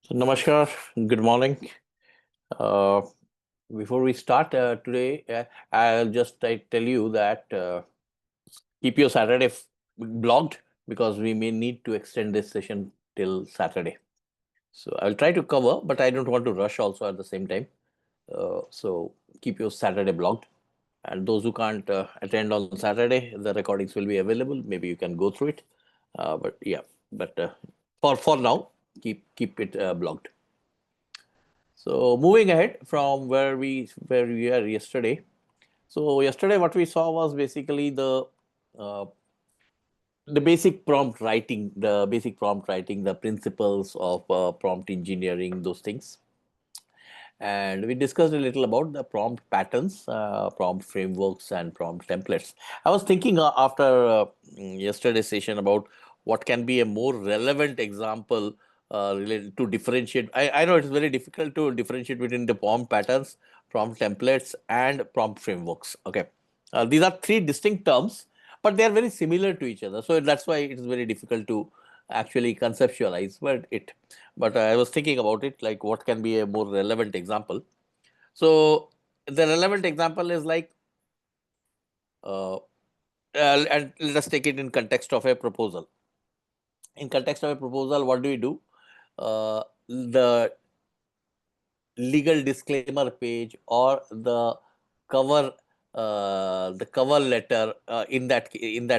So, Namaskar, good morning. Uh, Before we start today, I'll just tell you that keep your Saturday blocked because we may need to extend this session till Saturday. So, I'll try to cover, but I don't want to rush also at the same time. So, keep your Saturday blocked. And those who can't attend on Saturday, the recordings will be available. Maybe you can go through it. But yeah, but for now, keep it blocked. So moving ahead from where we were yesterday. So yesterday, what we saw was basically uh, the basic prompt writing, the principles of prompt engineering, those things. And we discussed a little about the prompt patterns, prompt frameworks, and prompt templates. I was thinking after yesterday's session about what can be a more relevant example related to differentiate. I know it's very difficult to differentiate between the prompt patterns, prompt templates, and prompt frameworks. Okay, these are three distinct terms, but they are very similar to each other. So that's why it is very difficult to actually conceptualize. But I was thinking about it, like what can be a more relevant example. So the relevant example is like, uh, and let us take it in context of a proposal. In context of a proposal, what do we do? The legal disclaimer page or cover the cover letter in that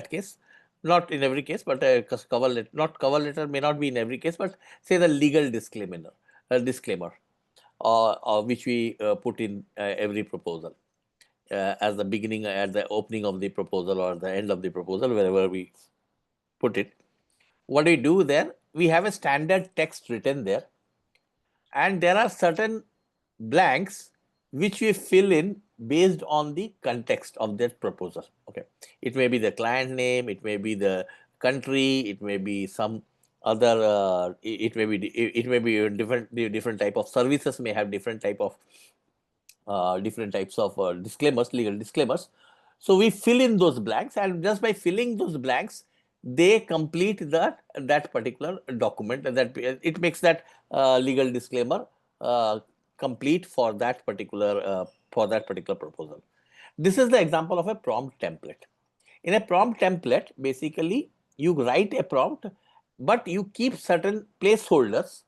case, not in every case, but cover letter, not cover letter may not be in every case, but say the legal disclaimer which we put in every proposal as the beginning, at the opening of the proposal or the end of the proposal, wherever we put it. What do we do there? We have a standard text written there, and there are certain blanks which we fill in based on the context of that proposal. Okay, it may be the client name, it may be the country, it may be some other it may be a different type of services, may have different types of disclaimers, legal disclaimers. So we fill in those blanks, and just by filling those blanks, they complete that particular document. That it makes that legal disclaimer uh, complete for that particular proposal. This is the example of a prompt template. In a prompt template, basically you write a prompt, but you keep certain placeholders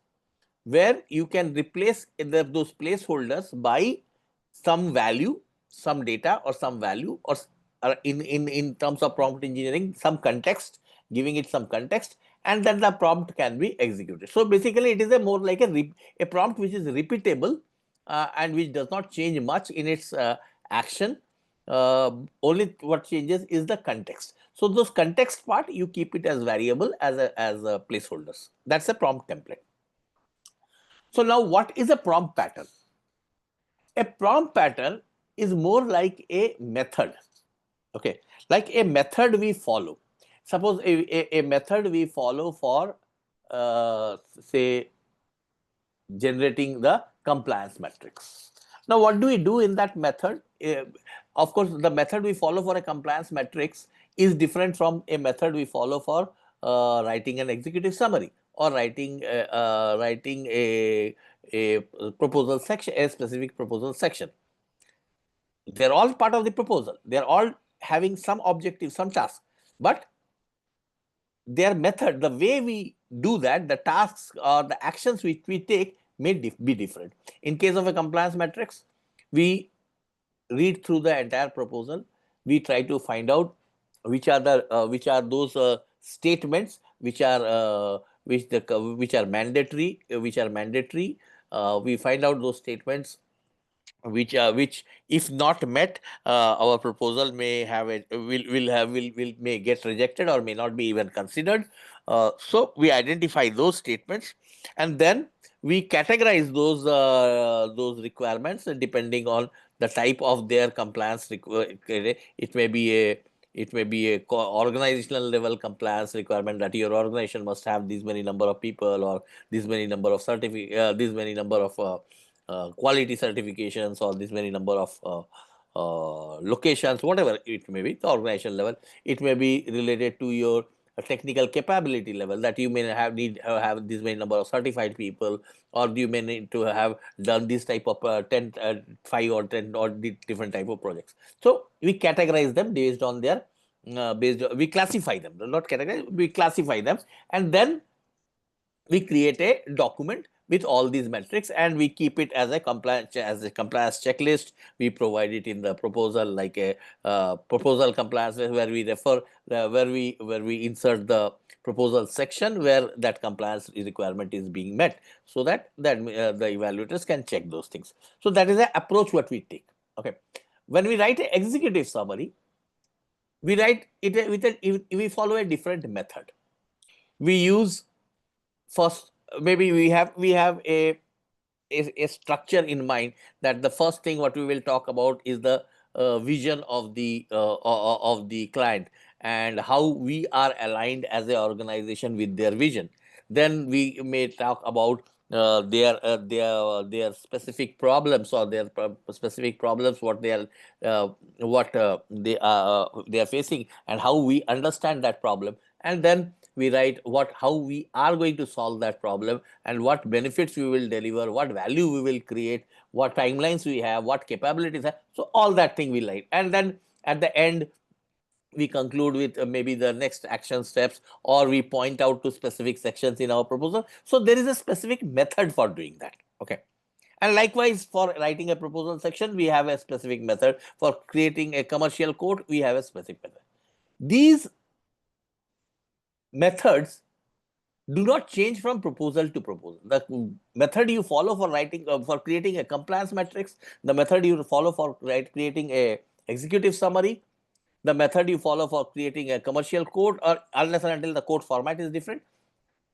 where you can replace those placeholders by some value, some data, or some value, or in terms of prompt engineering, some context, giving it some context, and then the prompt can be executed. So basically, it is a more like a prompt which is repeatable and which does not change much in its action. Only what changes is the context. So those context part you keep it as variable as a placeholders. That's a prompt template. So now what is a prompt pattern? A prompt pattern is more like a method. Okay, like a method we follow. Suppose a method we follow for say generating the compliance matrix. Now, what do we do in that method? Of course, the method we follow for a compliance matrix is different from a method we follow for writing an executive summary or writing a proposal section, a specific proposal section. They're all part of the proposal. They're all having some objective, some task, but their method, the way we do that, the tasks or the actions which we take may be different. In case of a compliance matrix, we read through the entire proposal. We try to find out which are those statements which are mandatory, we find out those statements which if not met, our proposal may have it will may get rejected or may not be even considered. So we identify those statements, and then we categorize those requirements depending on the type of their compliance. It may be a organizational level compliance requirement that your organization must have this many number of people, or this many number of this many number of quality certifications, or this many number of locations, whatever it may be, the organization level. It may be related to your technical capability level, that you may have this many number of certified people, or you may need to have done this type of 5 or 10 or different type of projects. So we categorize them based on their we classify them, not categorize, we classify them, and then we create a document with all these metrics, and we keep it as a compliance checklist. We provide it in the proposal, like a proposal compliance, where we refer where we insert the proposal section where that compliance requirement is being met, so that the evaluators can check those things. So that is the approach what we take. Okay, when we write an executive summary, we write it we follow a different method. We use first, maybe we have a structure in mind, that the first thing what we will talk about is the vision of the client, and how we are aligned as an organization with their vision. Then we may talk about their specific problems, or their specific problems, what they are they are facing, and how we understand that problem. And then we write how we are going to solve that problem, and what benefits we will deliver, what value we will create, what timelines we have, what capabilities have. So all that thing we write, and then at the end we conclude with maybe the next action steps, or we point out to specific sections in our proposal. So there is a specific method for doing that. Okay. And likewise, for writing a proposal section, we have a specific method. For creating a commercial code, we have a specific method. These methods do not change from proposal to proposal. The method you follow for writing, for creating a compliance matrix, the method you follow for creating a executive summary, the method you follow for creating a commercial code, or unless and until the code format is different,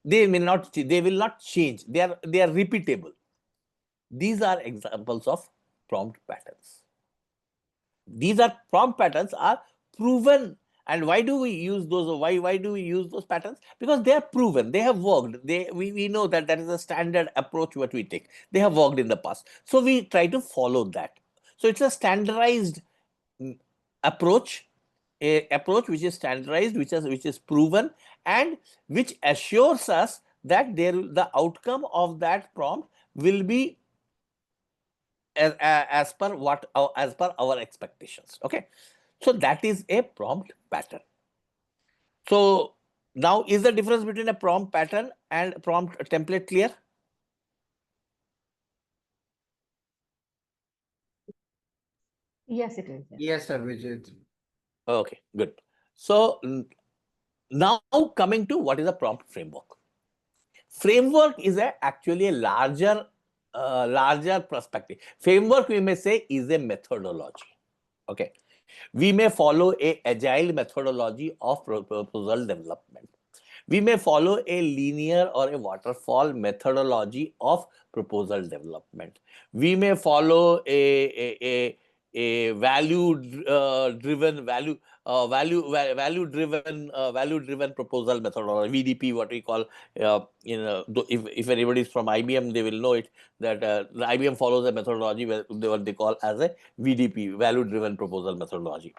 they will not change. They are repeatable. These are examples of prompt patterns. These are prompt patterns are proven. And why do we use those? Why do we use those patterns? Because they are proven. They have worked. We know that is a standard approach what we take. They have worked in the past. So we try to follow that. So it's a standardized approach, which is standardized, which is proven, and which assures us that the outcome of that prompt will be as per our expectations. Okay, so that is a prompt pattern. So now, is the difference between a prompt pattern and prompt template clear? Yes, it is. Yes, sir, Vijay. Okay, good. So now coming to what is a prompt framework. Framework is actually a larger perspective. Framework, we may say, is a methodology. Okay, we may follow a agile methodology of proposal development. We may follow a linear or a waterfall methodology of proposal development. We may follow a value driven proposal methodology, VDP, what we call. If anybody is from IBM, they will know it, that the IBM follows a methodology what they call as a VDP, value driven proposal methodology.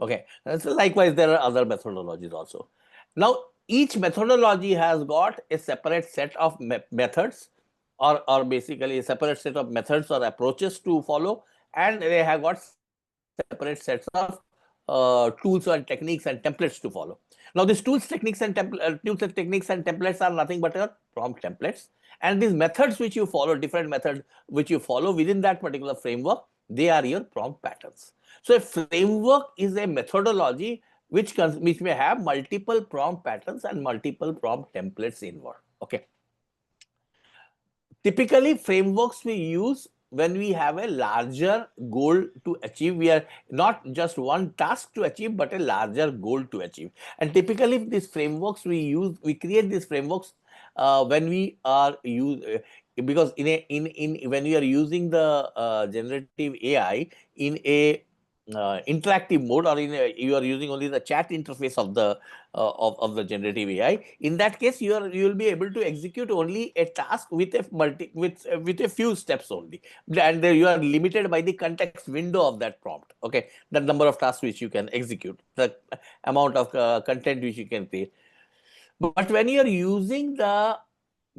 Okay, and so likewise there are other methodologies also. Now each methodology has got a separate set of methods, or basically a separate set of methods or approaches to follow, and they have got separate sets of tools and techniques and templates to follow. Now these tools, techniques and templates are nothing but prompt templates, and these methods which you follow, different methods which you follow within that particular framework, they are your prompt patterns. So a framework is a methodology which may have multiple prompt patterns and multiple prompt templates involved. Okay. Typically, frameworks we use when we have a larger goal to achieve. We are not just one task to achieve, but a larger goal to achieve. And typically, these frameworks we create these frameworks when we are because when we are using the generative AI in a interactive mode, or you are using only the chat interface of the generative AI. In that case, you will be able to execute only a task with a few steps only, and you are limited by the context window of that prompt. Okay, the number of tasks which you can execute, the amount of content which you can create. But when you're using the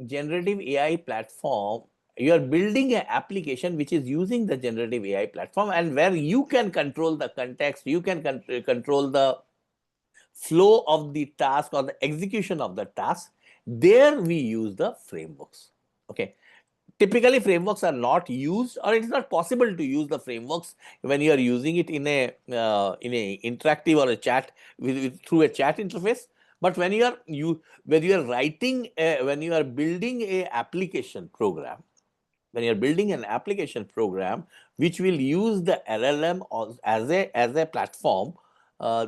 generative AI platform, you are building an application which is using the generative AI platform, and where you can control the context, you can control the flow of the task or the execution of the task. There we use the frameworks. Okay. Typically, frameworks are not used, or it's not possible to use the frameworks when you are using it in a interactive or a chat through a chat interface. But when you are writing when you are building a application program, when you're building an application program which will use the LLM as a platform,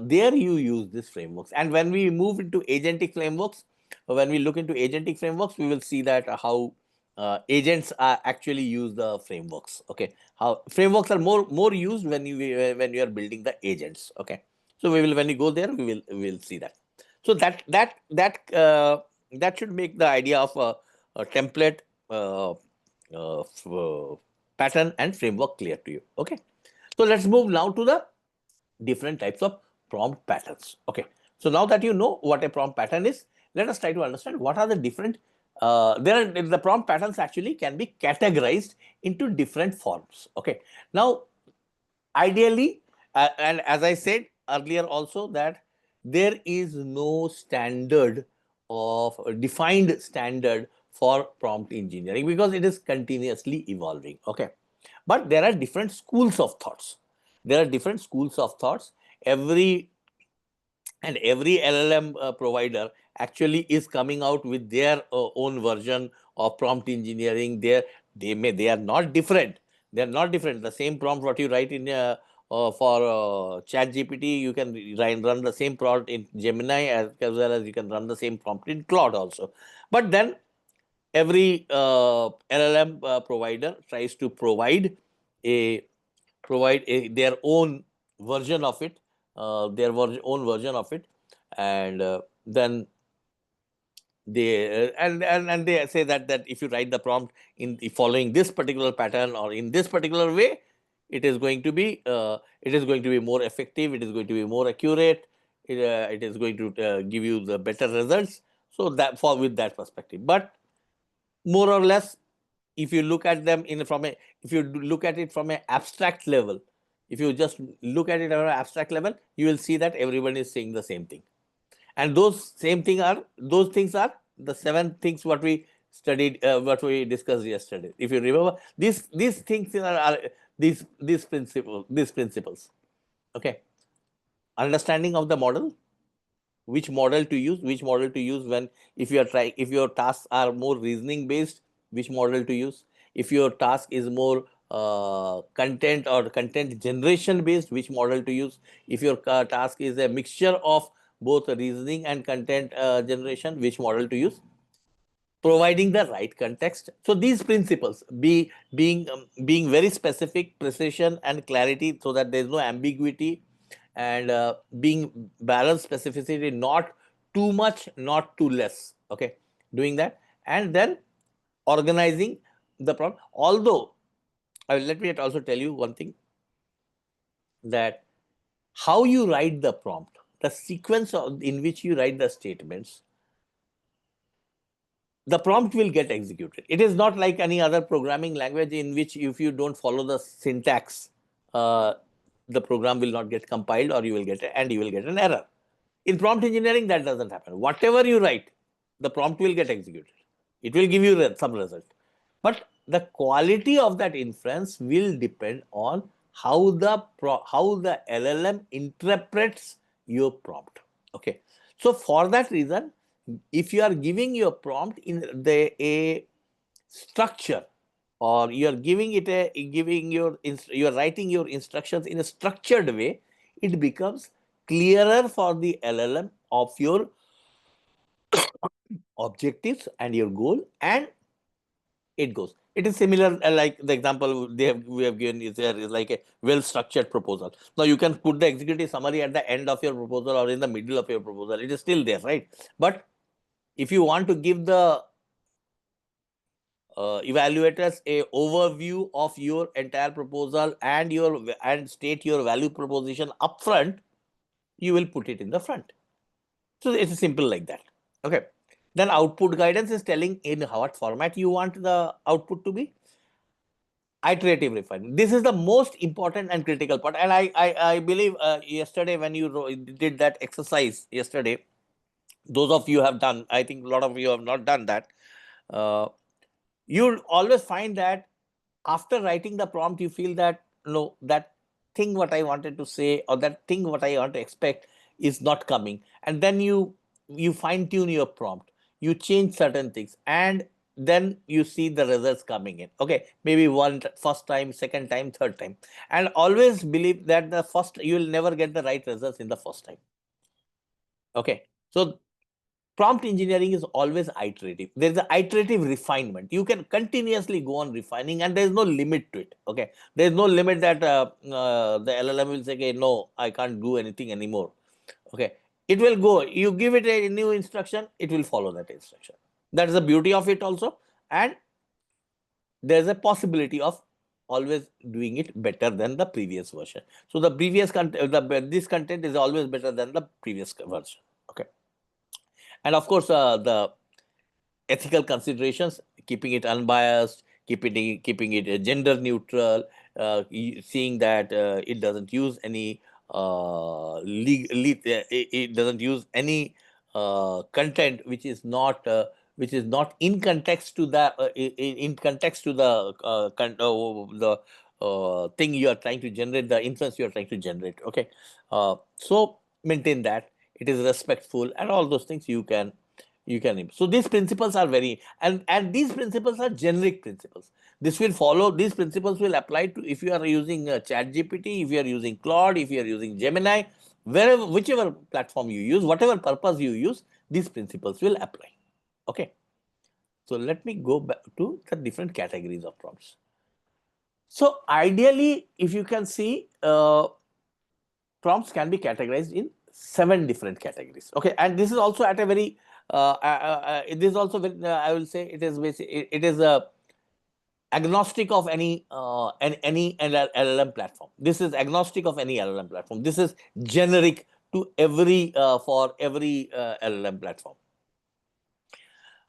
there you use these frameworks. And when we move into agentic frameworks, when we look into agentic frameworks, we will see that how agents are actually use the frameworks. Okay, how frameworks are more used when you are building the agents. Okay, so we will, when we go there, we will see that. So that should make the idea of a template, pattern and framework clear to you. Okay, so let's move now to the different types of prompt patterns. Okay, so now that you know what a prompt pattern is, let us try to understand what are the different the prompt patterns actually can be categorized into different forms. Okay, now ideally, and as I said earlier also, that there is no standard of defined standard for prompt engineering, because it is continuously evolving. Okay, but there are different schools of thoughts. There are different schools of thoughts. Every LLM provider actually is coming out with their own version of prompt engineering. They are not different. They are not different. The same prompt what you write in for Chat GPT, you can run the same prompt in Gemini, as well as you can run the same prompt in Claude also. But then every LLM provider tries to provide their own version of it, own version of it, and then and they say that if you write the prompt in following this particular pattern or in this particular way, it is going to be more effective, it is going to be more accurate, it is going to give you the better results. So that with that perspective, but more or less, if you look at them if you look at it from an abstract level, if you just look at it on an abstract level, you will see that everyone is saying the same thing. And those things are the 7 things what we studied, what we discussed yesterday. If you remember, these things are these principles. Okay, understanding of the model, which model to use when, if your tasks are more reasoning based, which model to use. If your task is more content or content generation based, which model to use. If your task is a mixture of both reasoning and content generation, which model to use. Providing the right context. So these principles, being very specific, precision and clarity, so that there is no ambiguity, and being balanced specificity, not too much, not too less. Okay, doing that, and then organizing the problem. Although, let me also tell you one thing, that how you write the prompt, the sequence in which you write the statements, the prompt will get executed. It is not like any other programming language in which if you don't follow the syntax, the program will not get compiled, or you will get an error. In prompt engineering, that doesn't happen. Whatever you write, the prompt will get executed. It will give you some result. But the quality of that inference will depend on how the LLM interprets your prompt. Okay. So for that reason, if you are giving your prompt in a structure, or you are you are writing your instructions in a structured way, it becomes clearer for the LLM of your objectives and your goal, and it goes. It is similar, like the example we have given is like a well-structured proposal. Now you can put the executive summary at the end of your proposal or in the middle of your proposal. It is still there, right? But if you want to give the evaluators a overview of your entire proposal and state your value proposition upfront, you will put it in the front. So it's simple like that. Okay. Then output guidance is telling in what format you want the output to be. Iterative refinement. This is the most important and critical part. And I believe yesterday when you did that exercise yesterday, those of you have done, I think a lot of you have not done that. You'll always find that after writing the prompt, you feel that no, that thing what I wanted to say or that thing what I want to expect is not coming. And then you fine tune your prompt, you change certain things, and then you see the results coming in. Okay, maybe first time, second time, third time, and always believe that the first you will never get the right results in the first time. Okay, so prompt engineering is always iterative. There's an iterative refinement. You can continuously go on refining, and there's no limit to it. Okay, there's no limit that the LLM will say, okay, no, I can't do anything anymore. Okay, it will go. You give it a new instruction, it will follow that instruction. That is the beauty of it also, and there's a possibility of always doing it better than the previous version. So the previous content, this content is always better than the previous version. Okay. And of course, the ethical considerations, keeping it unbiased, keeping it gender neutral, seeing that it doesn't use any it doesn't use any content which is not in context to the in context to the thing you are trying to generate, the inference you are trying to generate. Okay, so maintain that it is respectful and all those things you can. So these principles are very, and these principles are generic principles. This will follow, these principles will apply to if you are using ChatGPT, if you are using Claude, if you are using Gemini, wherever, whichever platform you use, whatever purpose you use, these principles will apply. Okay. So let me go back to the different categories of prompts. So ideally, if you can see, prompts can be categorized in 7 different categories. Okay, and this is also at a very this is also very, I will say it is it is a agnostic of any LLM platform. This is agnostic of any LLM platform. This is generic to every for every LLM platform.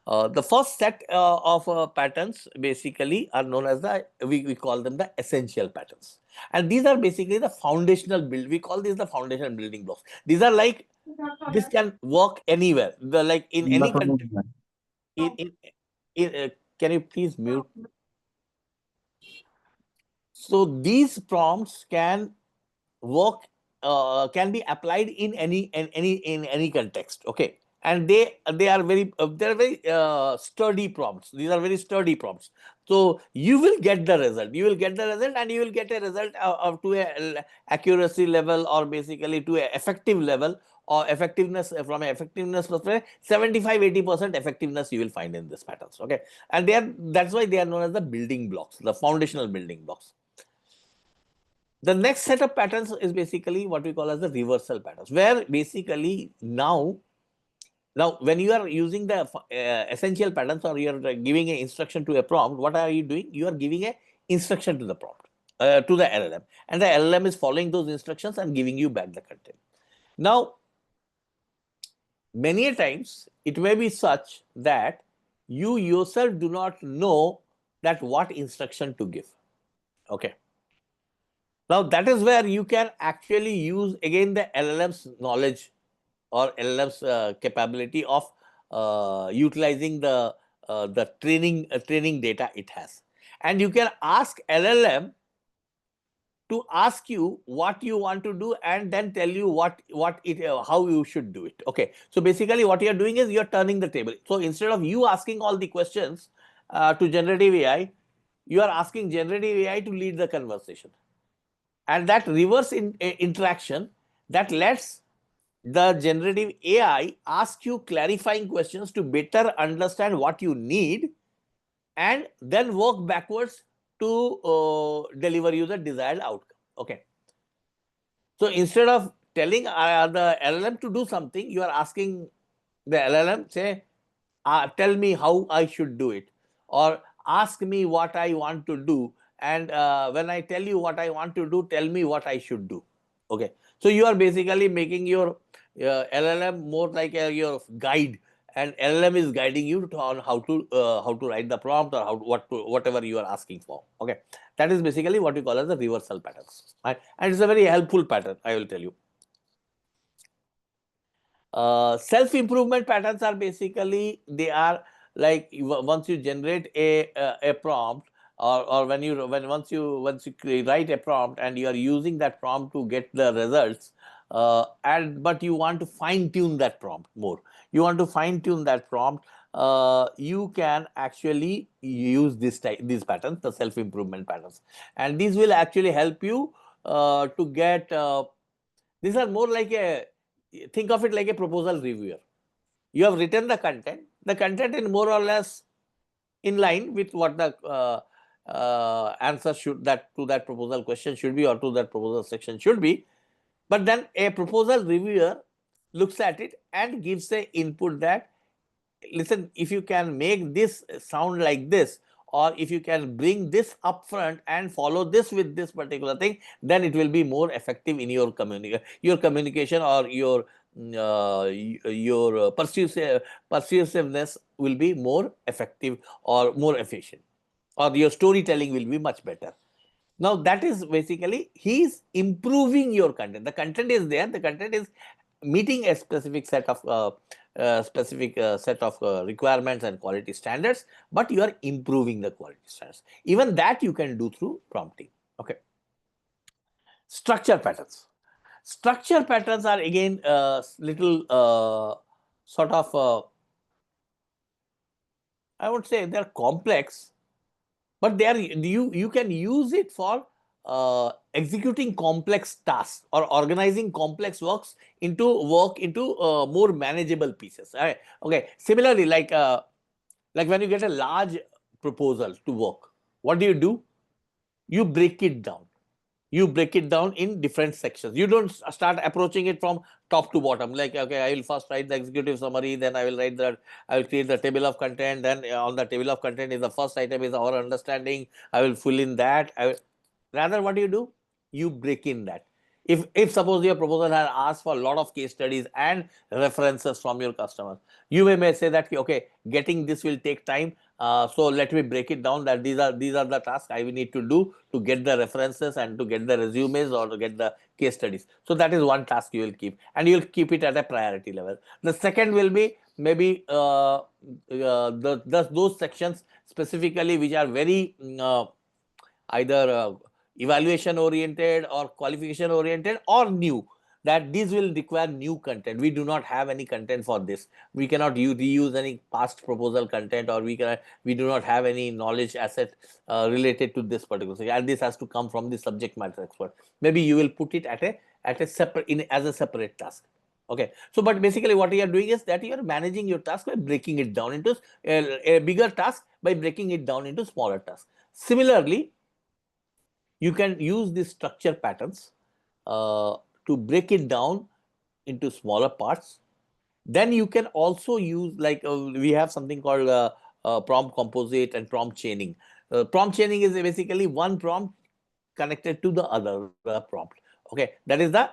The first set of patterns basically are known as we call them the essential patterns. And these are basically the foundational build. We call these the foundational building blocks. These are like, this can work anywhere. Like in any country. Can you please mute? So these prompts can work, can be applied in any context. Okay, and they are very sturdy prompts. These are very sturdy prompts. So you will get the result. You will get the result, and you will get a result of to a accuracy level, or basically to a effective level, or effectiveness, from an effectiveness perspective, 75-80% effectiveness you will find in these patterns. Okay, and that's why they are known as the building blocks, the foundational building blocks. The next set of patterns is basically what we call as the reversal patterns, where basically now when you are using the essential patterns, or you are giving an instruction to a prompt, what are you doing? You are giving an instruction to the prompt, to the LLM, and the LLM is following those instructions and giving you back the content. Now, many times it may be such that you yourself do not know that what instruction to give. Okay. Now, that is where you can actually use again the LLM's knowledge, or LLM's capability of utilizing the training data it has. And you can ask LLM to ask you what you want to do, and then tell you how you should do it. Okay, so basically what you're doing is you're turning the table. So instead of you asking all the questions to generative AI, you are asking generative AI to lead the conversation. And that reverse interaction, that lets the generative AI ask you clarifying questions to better understand what you need, and then work backwards to deliver you the desired outcome. Okay. So instead of telling the LLM to do something, you are asking the LLM, say, tell me how I should do it, or ask me what I want to do. And when I tell you what I want to do, tell me what I should do. Okay. So you are basically making your LLM more like your guide, and LLM is guiding you on how to write the prompt or whatever you are asking for. Okay, that is basically what we call as the reversal patterns, right? And it's a very helpful pattern, I will tell you. Self-improvement patterns are basically, they are like once you generate a prompt, or once you write a prompt and you are using that prompt to get the results, but you want to fine tune that prompt more. You want to fine tune that prompt. You can actually use these patterns, the self-improvement patterns, and these will actually help you to get. These are more like think of it like a proposal reviewer. You have written the content. The content is more or less in line with what the answer to that proposal question should be, or to that proposal section should be. But then a proposal reviewer looks at it and gives a input that, listen, if you can make this sound like this, or if you can bring this up front and follow this with this particular thing, then it will be more effective in your communication, or your persuasiveness will be more effective or more efficient, or your storytelling will be much better. Now that is basically, he's improving your content. The content is there, the content is meeting a specific set of requirements and quality standards, but you are improving the quality standards. Even that you can do through prompting. Okay. Structure patterns. Structure patterns are again little sort of I would say they're complex, but they are, you can use it for executing complex tasks or organizing complex work into more manageable pieces. Right? Okay. Similarly, like when you get a large proposal to work, what do? You break it down. You break it down in different sections. You don't start approaching it from top to bottom. Like, okay, I will first write the executive summary, then I will create the table of content. Then on the table of content is the first item is our understanding. I will fill in that. Rather, what do? You break in that. If suppose your proposal has asked for a lot of case studies and references from your customers, you may say that, okay, getting this will take time. So let me break it down, that these are the tasks I will need to do to get the references and to get the resumes or to get the case studies. So that is one task you will keep, and you will keep it at a priority level. The second will be maybe those sections specifically which are very either evaluation oriented or qualification oriented or new, that these will require new content. We do not have any content for this. We cannot reuse any past proposal content, or we do not have any knowledge asset related to this particular thing, and this has to come from the subject matter expert. Maybe you will put it at a separate, as a separate task. Okay. So but basically what you are doing is that you are managing your task by breaking it down into a bigger task, by breaking it down into smaller tasks. Similarly, you can use these structure patterns to break it down into smaller parts. Then you can also use, like we have something called prompt composite and prompt chaining. Prompt chaining is basically one prompt connected to the other prompt. Okay, that is the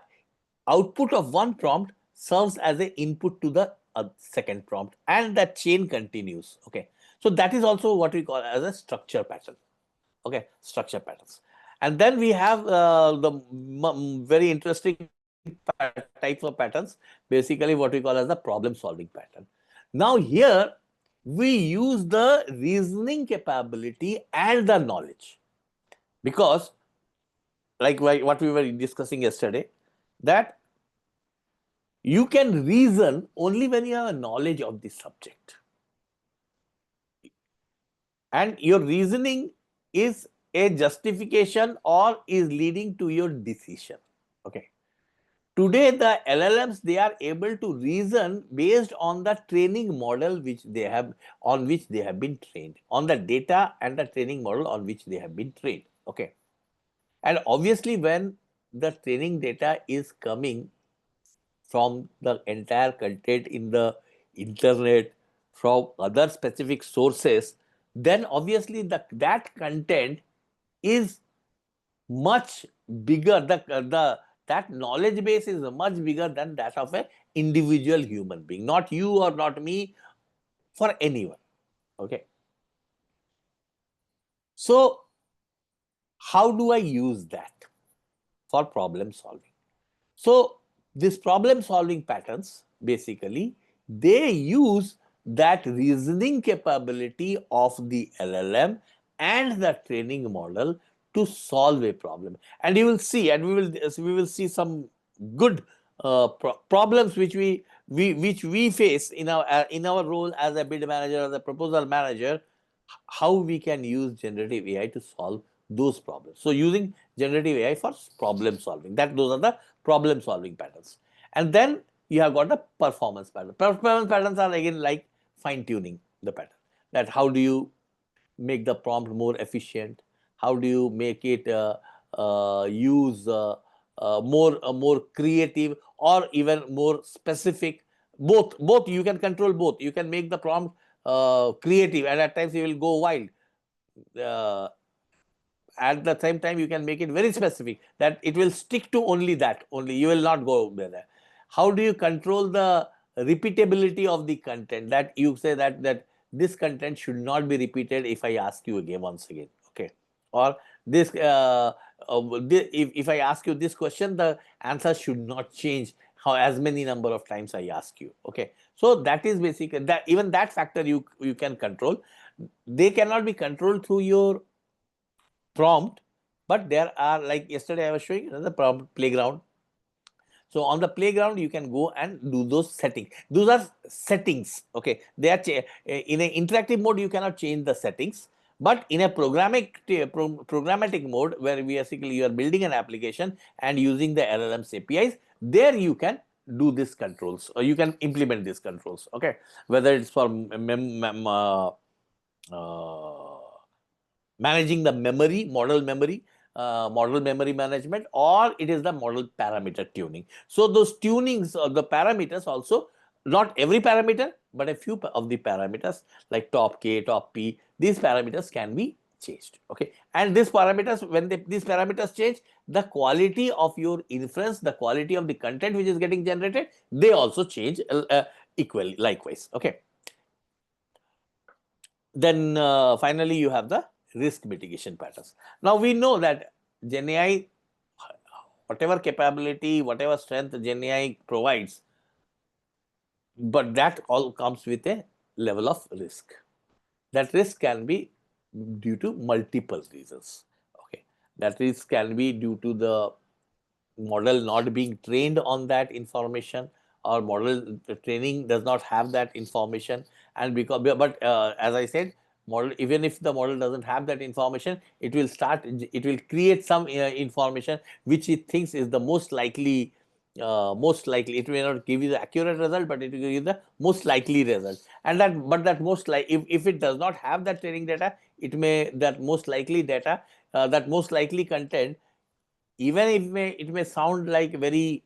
output of one prompt serves as an input to the second prompt, and that chain continues. Okay, so that is also what we call as a structure pattern. Okay, structure patterns. And then we have the very interesting types of patterns, basically what we call as the problem solving pattern. Now here we use the reasoning capability and the knowledge, because like what we were discussing yesterday, that you can reason only when you have a knowledge of the subject, and your reasoning is a justification or is leading to your decision. Okay. Today, the LLMs, they are able to reason based on the training model on which they have been trained, on the data and the training model on which they have been trained. Okay. And obviously, when the training data is coming from the entire content in the internet, from other specific sources, then obviously that content is much bigger. That knowledge base is much bigger than that of an individual human being, not you or not me for anyone. Okay. So how do I use that for problem solving? So these problem solving patterns, basically, they use that reasoning capability of the LLM and the training model to solve a problem. And you will see, and we will see some good problems which we face in our role as a bid manager, as a proposal manager, how we can use generative AI to solve those problems. So using generative AI for problem solving, those are the problem solving patterns. And then you have got the performance patterns. Performance patterns are again like fine tuning the pattern. That how do you make the prompt more efficient? How do you make it use more creative or even more specific? Both you can control both. You can make the prompt creative, and at times you will go wild. Uh, at the same time, you can make it very specific that it will stick to only that. Only you will not go there. How do you control the repeatability of the content? That you say that this content should not be repeated if I ask you again once again. Okay, or this if I ask you this question, the answer should not change how as many number of times I ask you. Okay, so that is basically that. Even that factor you can control. They cannot be controlled through your prompt, but there are, like yesterday I was showing another prompt playground. So on the playground, you can go and do those settings. Those are settings. Okay, they are in an interactive mode. You cannot change the settings, but in a programmatic mode, where basically you are building an application and using the LLM's APIs, there you can do these controls, or you can implement these controls. Okay, whether it's for managing the memory, model memory management, or it is the model parameter tuning. So those tunings or the parameters also, not every parameter, but a few of the parameters like top K, top P, these parameters can be changed. Okay, and these parameters, when these parameters change, the quality of your inference, the quality of the content which is getting generated, they also change equally, likewise. Okay. Then finally, you have the risk mitigation patterns. Now we know that GenAI, whatever capability, whatever strength GenAI provides, but that all comes with a level of risk. That risk can be due to multiple reasons. Okay, that risk can be due to the model not being trained on that information, or model training does not have that information. And because, but as I said, model, even if the model doesn't have that information, it will create some information which it thinks is the most likely. It may not give you the accurate result, but it will give you the most likely result. And that most like, if it does not have that training data, it may, that most likely data, that most likely content, even if it may sound like very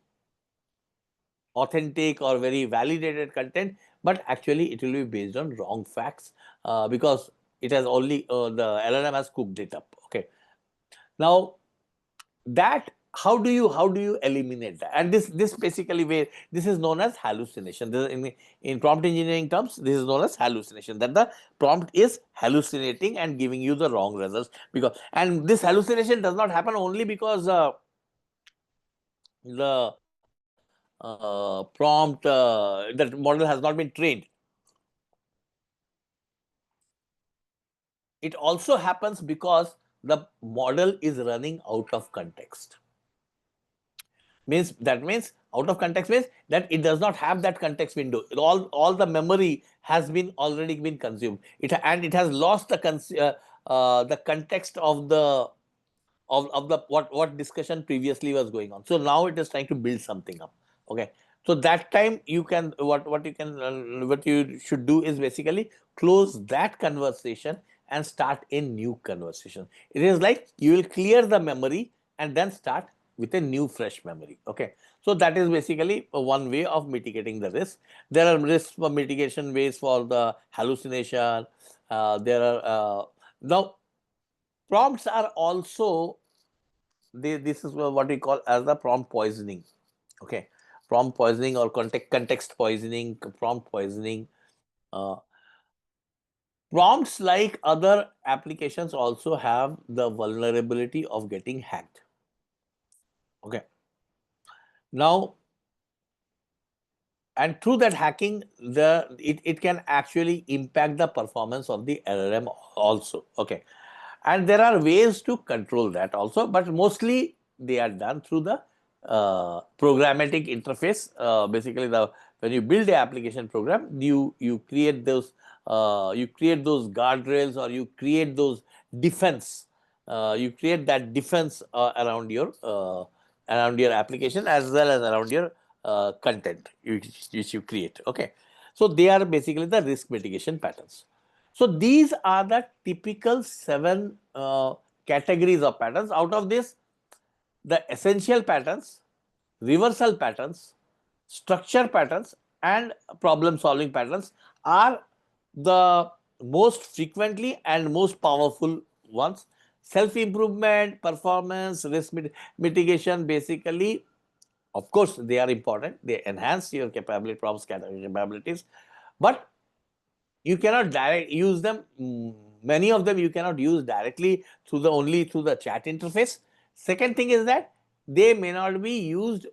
authentic or very validated content, but actually it will be based on wrong facts, because it has only the LLM has cooked it up. Okay, now that, how do you eliminate that? And this basically, where this is known as hallucination. This in prompt engineering terms, this is known as hallucination, that the prompt is hallucinating and giving you the wrong results. Because, and this hallucination does not happen only because the prompt, that model has not been trained. It also happens because the model is running out of context. Means out of context means that it does not have that context window. All the memory has been already been consumed. And it has lost the context of the what discussion previously was going on. So now it is trying to build something up. Okay, so that time you can, what you should do is basically close that conversation and start a new conversation. It is like you will clear the memory and then start with a new fresh memory. Okay, so that is basically one way of mitigating the risk. There are risk mitigation ways for the hallucination. There are now prompts are also, this is what we call as the prompt poisoning. Okay, prompt poisoning or context poisoning, prompt poisoning. prompts like other applications also have the vulnerability of getting hacked. Okay. Now, and through that hacking, it can actually impact the performance of the LLM also. Okay. And there are ways to control that also, but mostly they are done through the programmatic interface. Basically, when you build the application program, you create those guardrails, or you create those defense. You create that defense around your application, as well as around your content which you create. Okay, so they are basically the risk mitigation patterns. So these are the typical 7 categories of patterns. Out of this, the essential patterns, reversal patterns, structure patterns, and problem solving patterns are the most frequently and most powerful ones. Self improvement, performance, risk mitigation, basically, of course, they are important. They enhance your capability, problem capabilities, but you cannot use them. Many of them you cannot use directly only through the chat interface. Second thing is that they may not be used.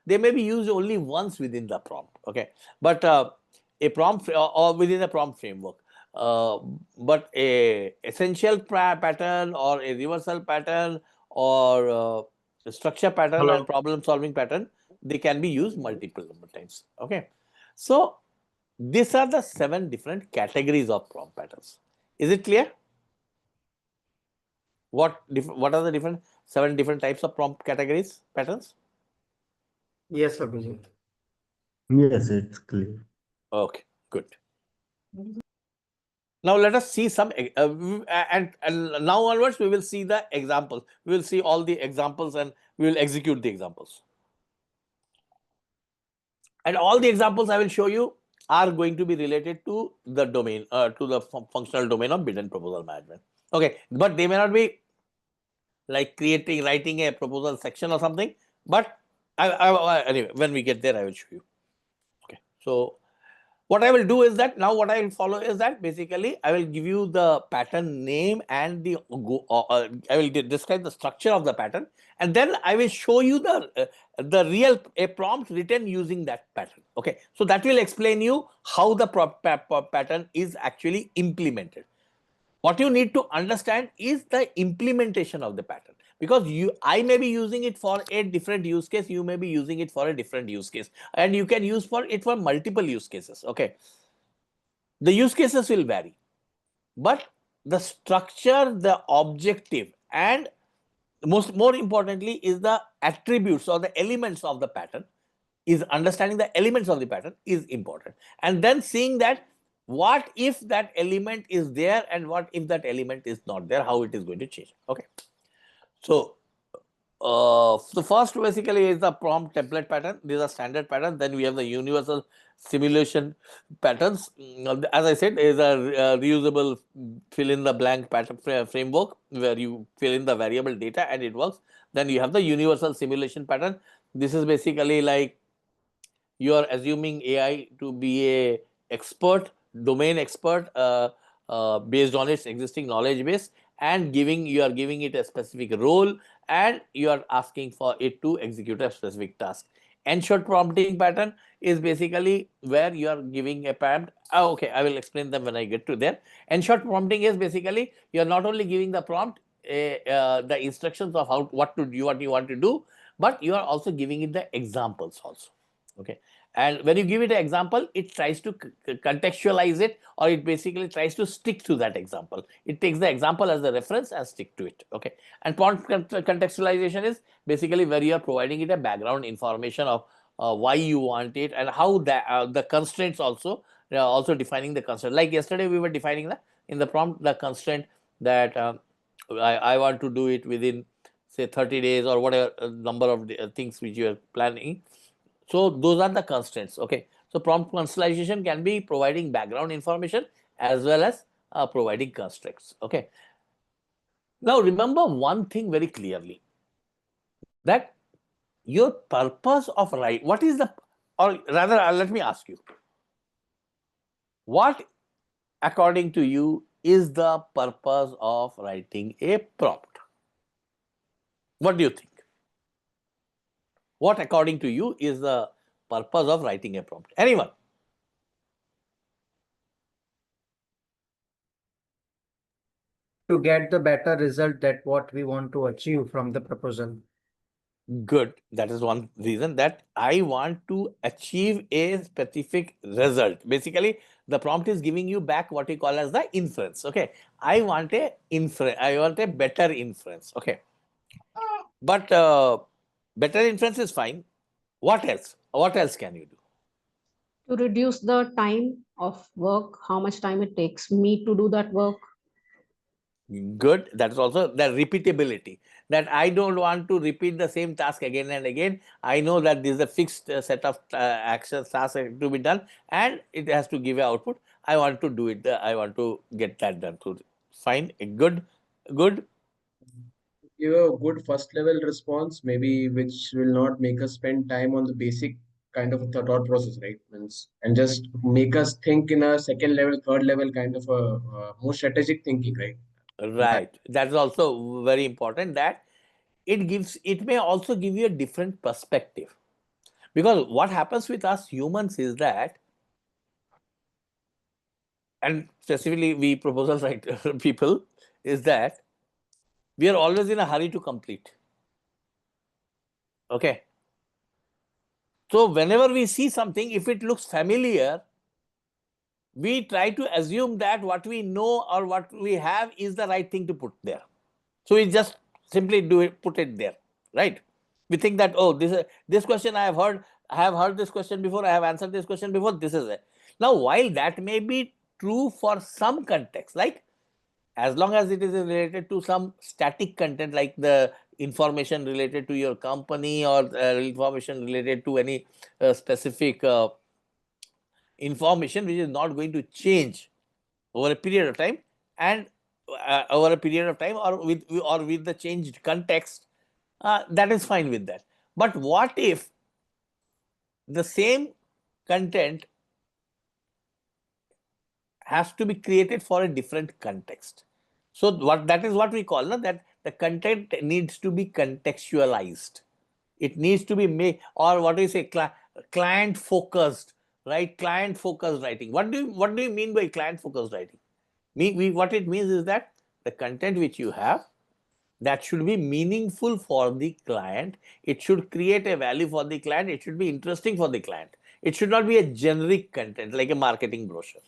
They may be used only once within the prompt. Okay, but a prompt or within the prompt framework. But a essential pattern, or a reversal pattern, or a structure pattern and problem solving pattern, they can be used multiple times. Okay, so these are the 7 different categories of prompt patterns. Is it clear? What are the 7 different types of prompt categories patterns? Yes, Abhijit. Yes, it's clear. Okay, good. Now let us see some and now onwards we will see the examples. We will see all the examples and we will execute the examples. And all the examples I will show you are going to be related to the domain, to the functional domain of bid and proposal management. Okay, but they may not be like writing a proposal section or something, but anyway, when we get there, I will show you. Okay, so what I will do is that now what I will follow is that basically I will give you the pattern name and I will describe the structure of the pattern, and then I will show you the real prompt written using that pattern. Okay, so that will explain you how the pattern is actually implemented. What you need to understand is the implementation of the pattern, because I may be using it for a different use case, you may be using it for a different use case, and you can use it for multiple use cases. Okay, the use cases will vary, but the structure, the objective, and more importantly is the attributes or the elements of the pattern. Is understanding the elements of the pattern is important, and then seeing that what if that element is there and what if that element is not there, how it is going to change. Okay, so the first basically is the prompt template pattern. These are standard patterns. Then we have the universal simulation patterns. As I said, is a reusable fill in the blank pattern framework where you fill in the variable data and it works. Then you have the universal simulation pattern. This is basically like you are assuming AI to be a domain expert, based on its existing knowledge base, and you are giving it a specific role, and you are asking for it to execute a specific task. Ensured prompting pattern is basically where you are giving a prompt. Okay, I will explain them when I get to there. Ensured prompting is basically you are not only giving the prompt the instructions of what you want to do, but you are also giving it the examples also. Okay, and when you give it an example, it tries to contextualize it, or it basically tries to stick to that example. It takes the example as the reference and stick to it. Okay, and prompt contextualization is basically where you are providing it a background information of why you want it and how the constraints also defining the constraint. Like yesterday we were defining in the prompt the constraint that I want to do it within say 30 days or whatever number of things which you are planning. So those are the constraints. Okay, so prompt contextualization can be providing background information as well as providing constraints. Okay, now remember one thing very clearly, that your purpose of what is the, or rather let me ask you, what according to you is the purpose of writing a prompt? What do you think? What, according to you, is the purpose of writing a prompt? Anyone? To get the better result that what we want to achieve from the proposal. Good. That is one reason, that I want to achieve a specific result. Basically, the prompt is giving you back what we call as the inference. Okay. I want a inference. I want a better inference. Okay. But better inference is fine. What else? What else can you do? To reduce the time of work, how much time it takes me to do that work. Good. That is also the repeatability, that I don't want to repeat the same task again and again. I know that this is a fixed set of actions, tasks to be done, and it has to give an output. I want to do it. I want to get that done. So fine. Good. Good. Give a good first level response, maybe which will not make us spend time on the basic kind of thought process, right? And just make us think in a second level, third level kind of a more strategic thinking, right? Right. That is also very important, that it may also give you a different perspective. Because what happens with us humans is that, and specifically we proposal writer people, is that we are always in a hurry to complete. Okay. So whenever we see something, if it looks familiar, we try to assume that what we know or what we have is the right thing to put there. So we just simply put it there, right? We think that, oh, this question I have heard this question before, I have answered this question before, this is it. Now, while that may be true for some context, like as long as it is related to some static content, like the information related to your company or information related to any specific information which is not going to change over a period of time, and over a period of time, or with the changed context, that is fine with that. But what if the same content has to be created for a different context? So that is what we call, that the content needs to be contextualized. It needs to be made, or what do you say, client focused, right? Client focused writing. What do you mean by client focused writing? What it means is that the content which you have, that should be meaningful for the client. It should create a value for the client. It should be interesting for the client. It should not be a generic content like a marketing brochure.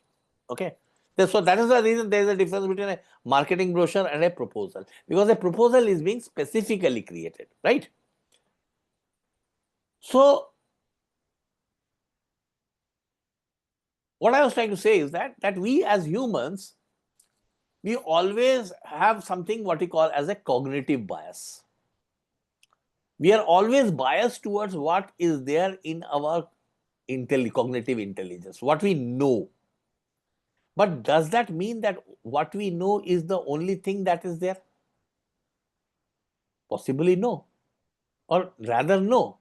Okay. So that is the reason there is a difference between a marketing brochure and a proposal, because a proposal is being specifically created, right? So what I was trying to say is that we as humans, we always have something what we call as a cognitive bias. We are always biased towards what is there in our cognitive intelligence, what we know. But does that mean that what we know is the only thing that is there? Possibly no. Or rather, no.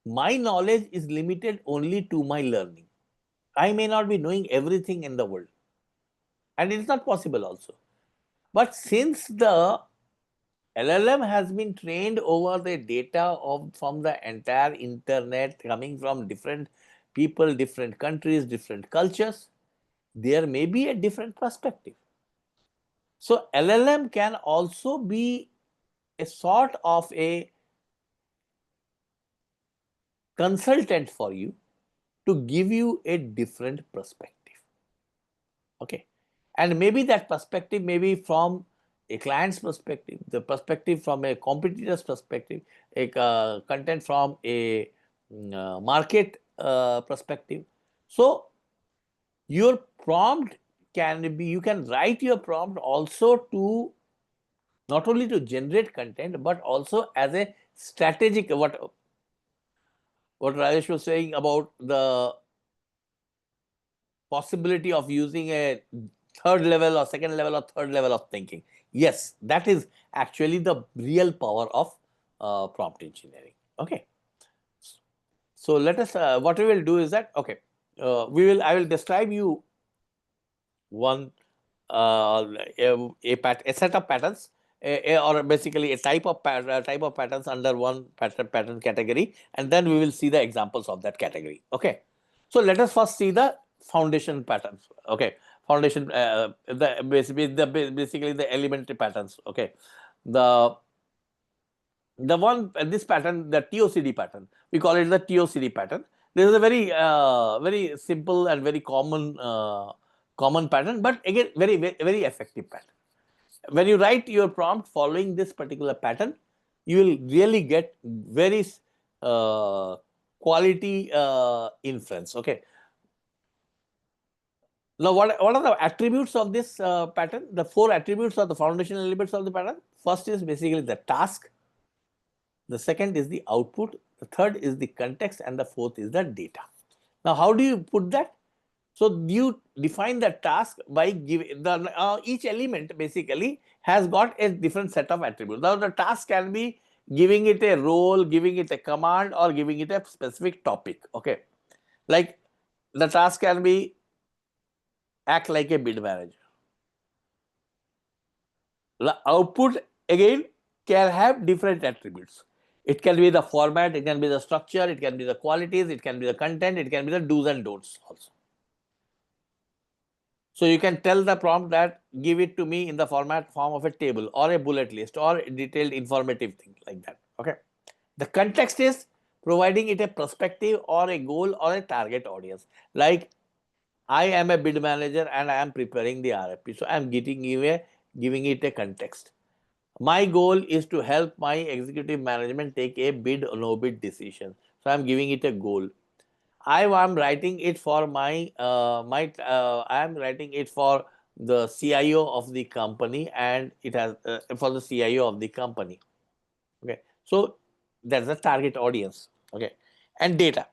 My knowledge is limited only to my learning. I may not be knowing everything in the world. And it is not possible also. But since the LLM has been trained over the data from the entire internet, coming from different people, different countries, different cultures, there may be a different perspective. So LLM can also be a sort of a consultant for you to give you a different perspective. Okay. And maybe that perspective may be from a client's perspective, the perspective from a competitor's perspective, a content from a market perspective. So your prompt can be, you can write your prompt also to not only to generate content, but also as a strategic, what Rajesh was saying about the possibility of using a third level or second level or third level of thinking. Yes, that is actually the real power of prompt engineering. Okay. So let us, what we will do is that, okay, I will describe you one a set of patterns, or basically a type of patterns under one pattern category, and then we will see the examples of that category. Okay, so let us first see the foundation patterns. Okay, foundation basically the elementary patterns. Okay, the one this pattern, the TOCD pattern, we call it the TOCD pattern. This is a very simple and very common pattern, but again very effective pattern. When you write your prompt following this particular pattern, you will really get very quality inference. Okay. Now, what are the attributes of this pattern? The 4 attributes are the foundational elements of the pattern. First is basically the task. The second is the output. The third is the context, and the fourth is the data. Now, how do you put that? So you define the task by giving the each element basically has got a different set of attributes. Now, the task can be giving it a role, giving it a command, or giving it a specific topic. Okay, like the task can be act like a bid manager. The output again can have different attributes. It can be the format, it can be the structure, it can be the qualities, it can be the content, it can be the do's and don'ts also. So you can tell the prompt that give it to me in the form of a table or a bullet list or a detailed informative thing like that. Okay. The context is providing it a perspective or a goal or a target audience. Like I am a bid manager and I am preparing the RFP. So I am giving it a context. My goal is to help my executive management take a bid or no bid decision. So I am giving it a goal. I am writing it for I am writing it for the CIO of the company, and it has for the CIO of the company. Okay, so that's the target audience. Okay, and data.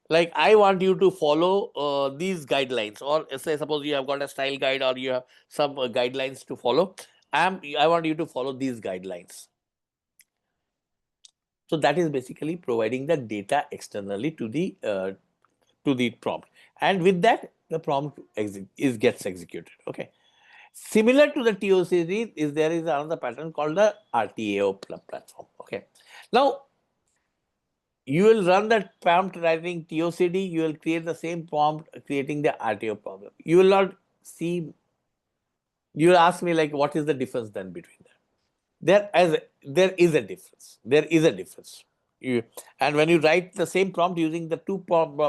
Like I want you to follow these guidelines, or say suppose you have got a style guide or you have some guidelines to follow. I want you to follow these guidelines. So that is basically providing the data externally to the prompt, and with that the prompt gets executed. Okay, similar to the TOCD there is another pattern called the RTAO platform. Okay, now you will run that prompt writing TOCD, you will create the same prompt creating the RTO problem. You will not see, you will ask me like what is the difference then between them? There is a difference. There is a difference. And when you write the same prompt using the 2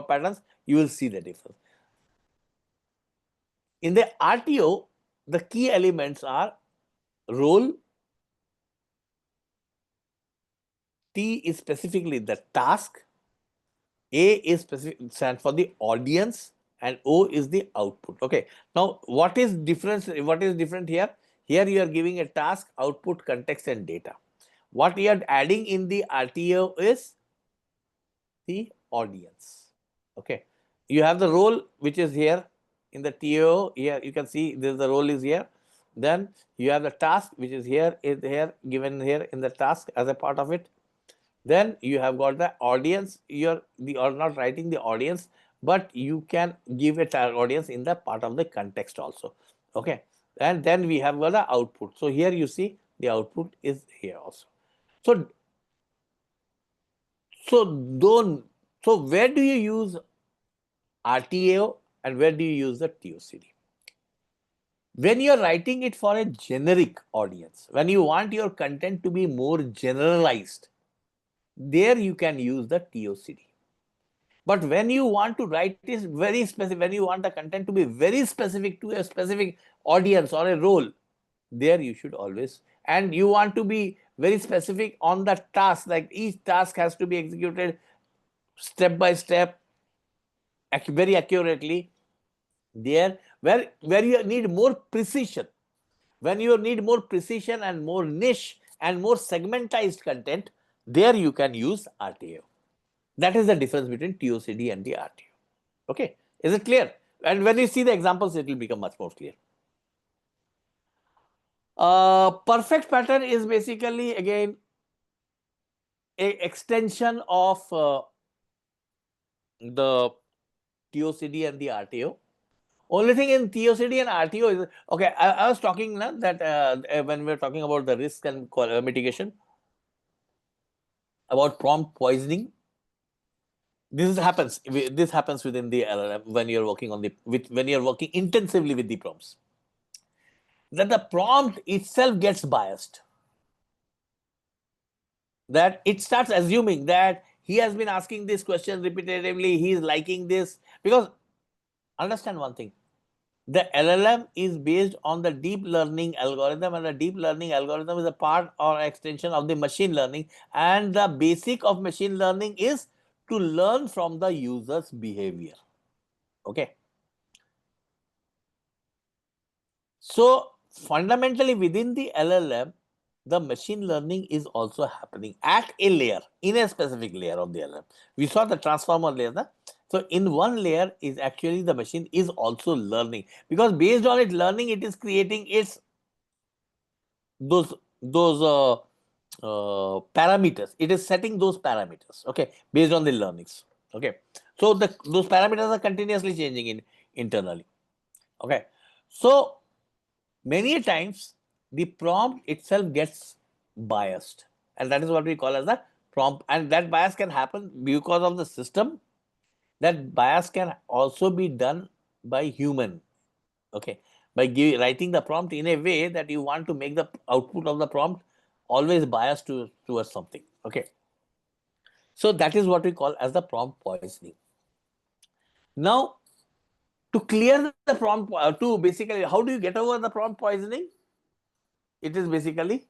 patterns, you will see the difference. In the RTO, the key elements are role, T is specifically the task, A is specific stands for the audience, and O is the output. Okay. Now, what is different here? Here you are giving a task, output, context, and data. What you are adding in the RTO is the audience. Okay. You have the role which is here in the TO. Here you can see the role is here. Then you have the task which is here given here in the task as a part of it. Then you have got the audience. You are not writing the audience, but you can give a target audience in the part of the context also. Okay. And then we have got the output. So here you see the output is here also. So where do you use RTO and where do you use the TOCD? When you are writing it for a generic audience, when you want your content to be more generalized, there you can use the TOCD. But when you want to write this very specific, when you want the content to be very specific to a specific audience or a role, there you should always, and you want to be very specific on the task, like each task has to be executed step by step, very accurately. There, where you need more precision, when you need more precision and more niche and more segmentized content, there you can use RTO. That is the difference between TOCD and the RTO. Okay, is it clear? And when you see the examples, it will become much more clear. Perfect pattern is basically again a extension of the TOCD and the RTO. Only thing in TOCD and RTO is, okay, I was talking now that when we were talking about the risk and mitigation, about prompt poisoning. This happens within the LLM when you're working on when you're working intensively with the prompts. That the prompt itself gets biased. That it starts assuming that he has been asking this question repetitively, he is liking this. Because understand one thing, the LLM is based on the deep learning algorithm, and the deep learning algorithm is a part or extension of the machine learning. And the basic of machine learning is to learn from the user's behavior. Okay. So fundamentally within the LLM, the machine learning is also happening at a layer, in a specific layer of the LLM. We saw the transformer layer. So in one layer is actually the machine is also learning, because based on its learning, it is creating its those parameters. It is setting those parameters, okay, based on the learnings. Okay. So those parameters are continuously changing internally. Okay. So many times the prompt itself gets biased, and that is what we call as the prompt. And that bias can happen because of the system. That bias can also be done by human. Okay. By writing the prompt in a way that you want to make the output of the prompt always biased towards something. Okay. So that is what we call as the prompt poisoning. Now, to clear the prompt, to basically, how do you get over the prompt poisoning? It is basically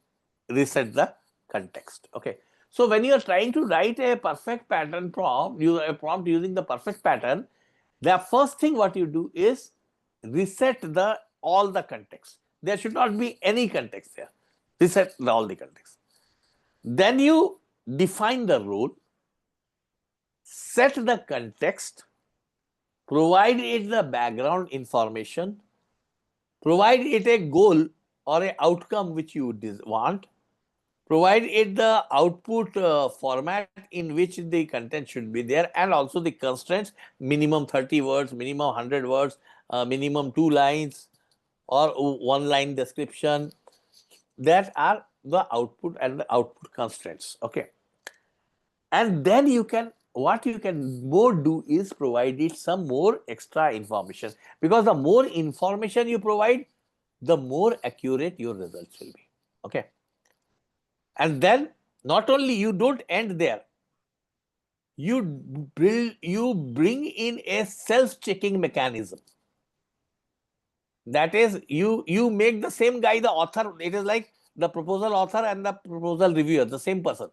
reset the context. Okay. So when you are trying to write a perfect pattern prompt, a prompt using the perfect pattern, the first thing what you do is reset all the context. There should not be any context there. Reset all the context. Then you define the role, set the context, provide it the background information, provide it a goal or an outcome which you want, provide it the output format in which the content should be there, and also the constraints, minimum 30 words, minimum 100 words, minimum 2 lines or 1 line description. That are the output and the output constraints. Okay. And then what you can more do is provide it some more extra information, because the more information you provide, the more accurate your results will be. Okay. And then not only you don't end there, you bring in a self-checking mechanism. That is, you make the same guy the author. It is like the proposal author and the proposal reviewer, the same person.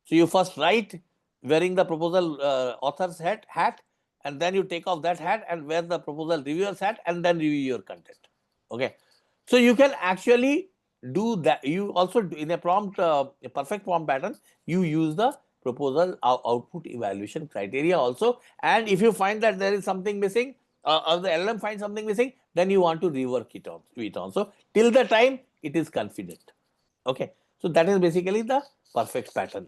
So you first write wearing the proposal author's hat, and then you take off that hat and wear the proposal reviewer's hat, and then review your content. Okay. So you can actually do that. You also do in a prompt, a perfect prompt pattern, you use the proposal output evaluation criteria also. And if you find that there is something missing, or the LLM finds something missing, then you want to rework it on. So till the time it is confident. Okay. So that is basically the perfect pattern.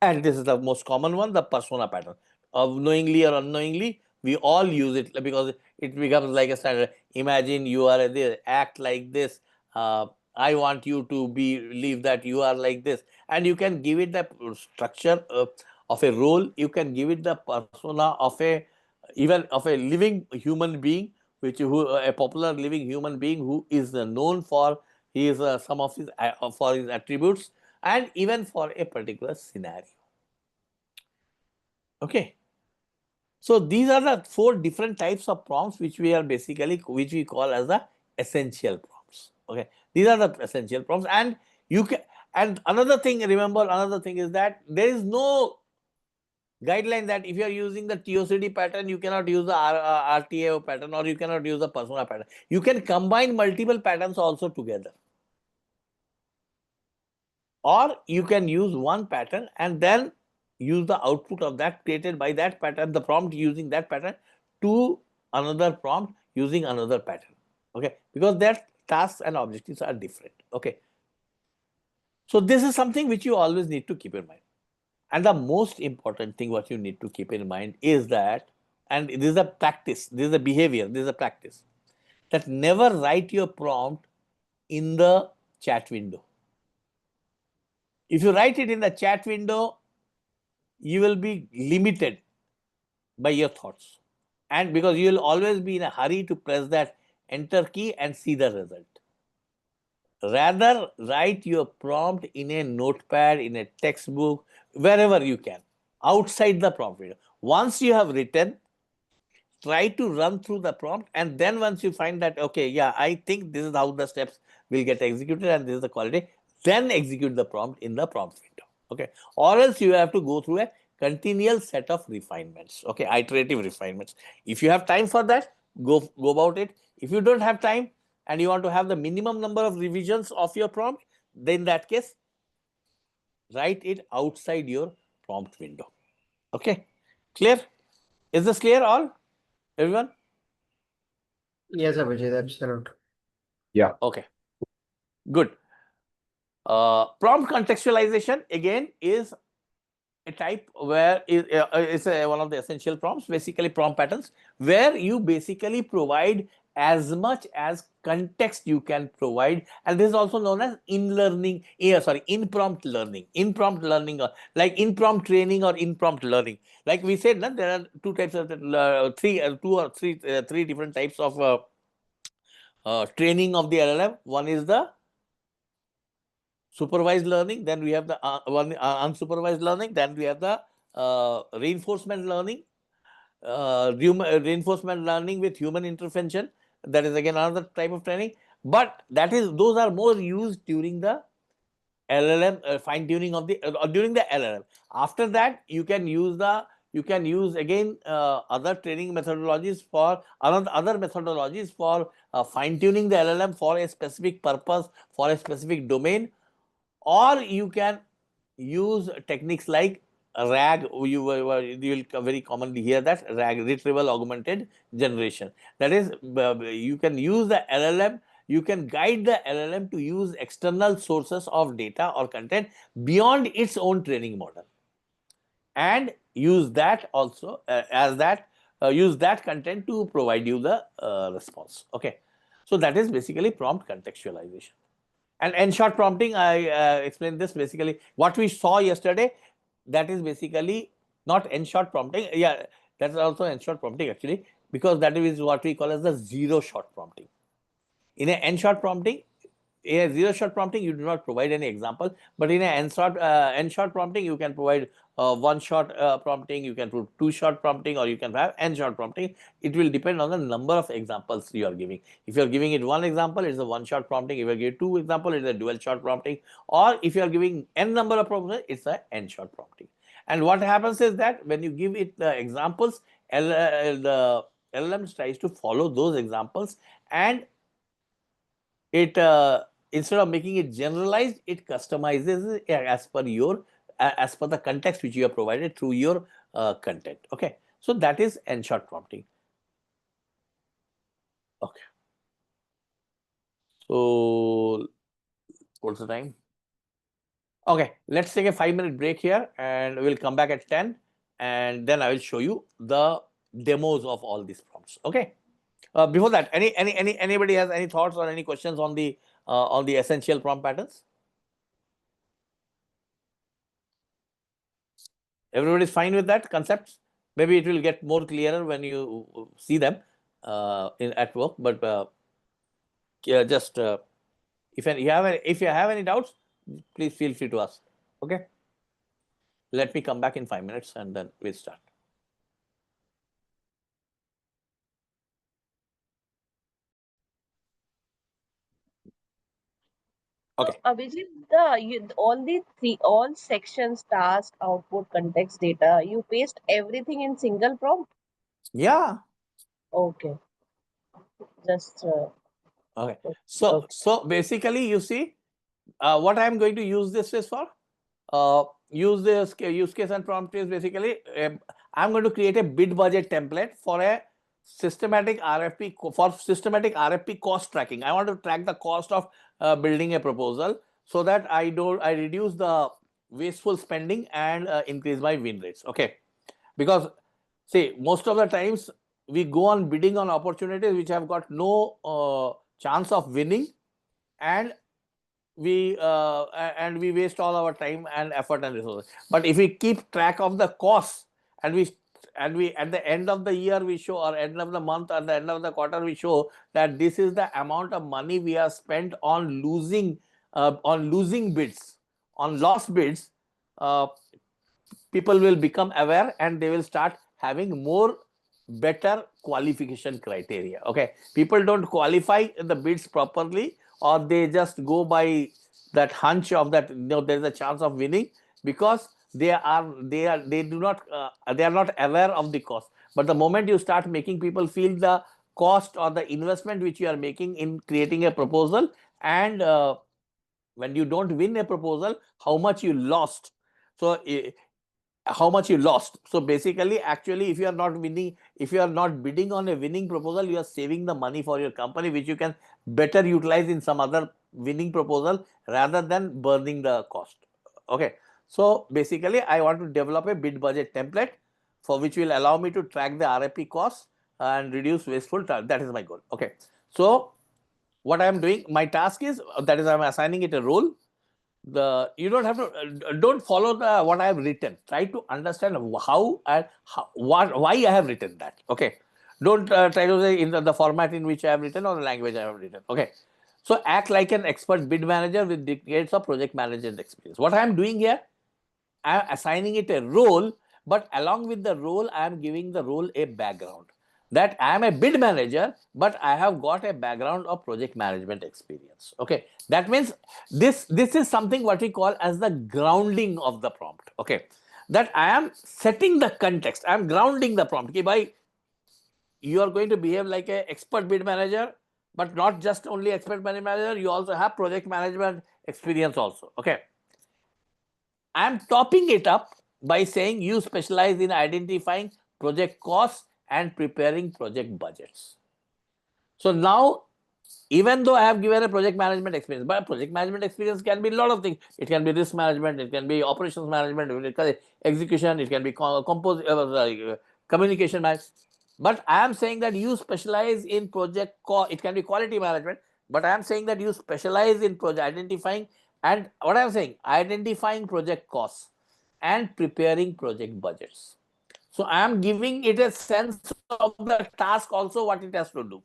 And this is the most common one, the persona pattern. Knowingly or unknowingly, we all use it because it becomes like a standard. Imagine you are this, act like this. I want you to believe that you are like this. And you can give it the structure of a role. You can give it the persona of even of a living human being, a popular living human being who is known for some of his for his attributes, and even for a particular scenario. Okay. So these are the 4 different types of prompts which we call as the essential prompts. Okay. These are the essential prompts, and another thing is that there is no guideline that if you are using the TOCD pattern, you cannot use the RTAO pattern, or you cannot use the persona pattern. You can combine multiple patterns also together. Or you can use one pattern and then use the output of that created by that pattern, the prompt using that pattern, to another prompt using another pattern. Okay. Because their tasks and objectives are different. Okay. So this is something which you always need to keep in mind. And the most important thing what you need to keep in mind is that, and this is a practice, this is a behavior, this is a practice, that never write your prompt in the chat window. If you write it in the chat window, you will be limited by your thoughts. And because you will always be in a hurry to press that enter key and see the result. Rather, write your prompt in a notepad, in a textbook, wherever you can, outside the prompt window. Once you have written, try to run through the prompt, and then once you find that, okay, yeah, I think this is how the steps will get executed and this is the quality, then execute the prompt in the prompt window. Okay, or else you have to go through a continual set of refinements, okay, iterative refinements. If you have time for that, go about it. If you don't have time and you want to have the minimum number of revisions of your prompt, then in that case, write it outside your prompt window. Okay, clear? Is this clear all, everyone? Yes, Abhijit, absolutely. Okay, good. Prompt contextualization again is a type where it's one of the essential prompts, basically prompt patterns, where you basically provide as much as context you can provide, and this is also known as in-prompt learning, like in-prompt training or in-prompt learning. Like we said, there are two types of three different types of training of the LLM. One is the supervised learning, then we have the unsupervised learning, then we have the reinforcement learning, reinforcement learning with human intervention. That is again another type of training, but those are more used during the LLM fine tuning of the during the LLM. After that, you can use again other training methodologies for other methodologies for fine tuning the LLM for a specific purpose, for a specific domain, or you can use techniques like RAG. You will very commonly hear that RAG, retrieval augmented generation. That is, you can use the LLM, you can guide the LLM to use external sources of data or content beyond its own training model, and use that also use that content to provide you the response. Okay, so that is basically prompt contextualization. And N-short prompting, I explained this basically. What we saw yesterday, that is basically not N-short prompting. Yeah, that's also N-short prompting actually, because that is what we call as the zero-shot prompting. In a N-short prompting, in a zero-shot prompting, you do not provide any example, but in a N-short prompting, you can provide one-shot prompting, you can put two-shot prompting, or you can have N-shot prompting. It will depend on the number of examples you are giving. If you are giving it one example, it's a one-shot prompting. If you are giving two examples, it's a dual-shot prompting. Or if you are giving N number of prompts, it's a N-shot prompting. And what happens is that when you give it the examples, the LLM tries to follow those examples, and it instead of making it generalized, it customizes it as per the context which you have provided through your content. Okay, so that is N-short prompting. Okay, so what's the time? Okay, let's take a 5-minute break here, and we'll come back at 10, and then I will show you the demos of all these prompts. Okay. Before that, anybody has any thoughts or any questions on the essential prompt patterns? Everybody is fine with that concepts? Maybe it will get more clearer when you see them at work. But just if you have any doubts, please feel free to ask. Okay. Let me come back in 5 minutes and then we'll start. Okay. Abhijit, all sections, task, output, context, data, you paste everything in single prompt? Yeah. Okay. Just Okay. So basically, you see, what I am going to use this is for. Use case and prompt is basically I'm going to create a bid budget template for a systematic RFP cost tracking. I want to track the cost of building a proposal so that I reduce the wasteful spending and increase my win rates. Okay, because See, most of the times we go on bidding on opportunities which have got no chance of winning, and we waste all our time and effort and resources. But if we keep track of the costs, and we at the end of the year we show, or end of the month, or the end of the quarter we show that this is the amount of money we have spent on losing bids, on lost bids, people will become aware and they will start having more better qualification criteria. Okay, people don't qualify the bids properly, or they just go by that hunch of that, there is a chance of winning, because they are not aware of the cost. But the moment you start making people feel the cost or the investment which you are making in creating a proposal, and when you don't win a proposal, how much you lost. So so basically, actually, if you are not winning, if you are not bidding on a winning proposal, you are saving the money for your company, which you can better utilize in some other winning proposal rather than burning the cost. Okay, so basically I want to develop a bid budget template for which will allow me to track the RFP costs and reduce wasteful time. That is my goal. Okay, so what I am doing, my task is, that is, I am assigning it a role. You don't have to don't follow what I have written. Try to understand how and why I have written that. Okay, don't try to say in the format in which I have written or the language I have written. Okay, so act like an expert bid manager with decades of project management experience. What I am doing here, I am assigning it a role, but along with the role, I am giving the role a background. That I am a bid manager, but I have got a background of project management experience. Okay, that means this is something what we call as the grounding of the prompt. Okay, that I am setting the context. I am grounding the prompt. Okay, by you are going to behave like an expert bid manager, but not just only expert bid manager. You also have project management experience also. Okay, I am topping it up by saying you specialize in identifying project costs and preparing project budgets. So now, even though I have given a project management experience, but project management experience can be a lot of things. It can be risk management, it can be operations management, it can be execution, it can be communication management. But I am saying that you specialize in project it can be quality management, but I am saying that you specialize in project identifying, and what I am saying, identifying project costs and preparing project budgets. So I am giving it a sense of the task also, what it has to do.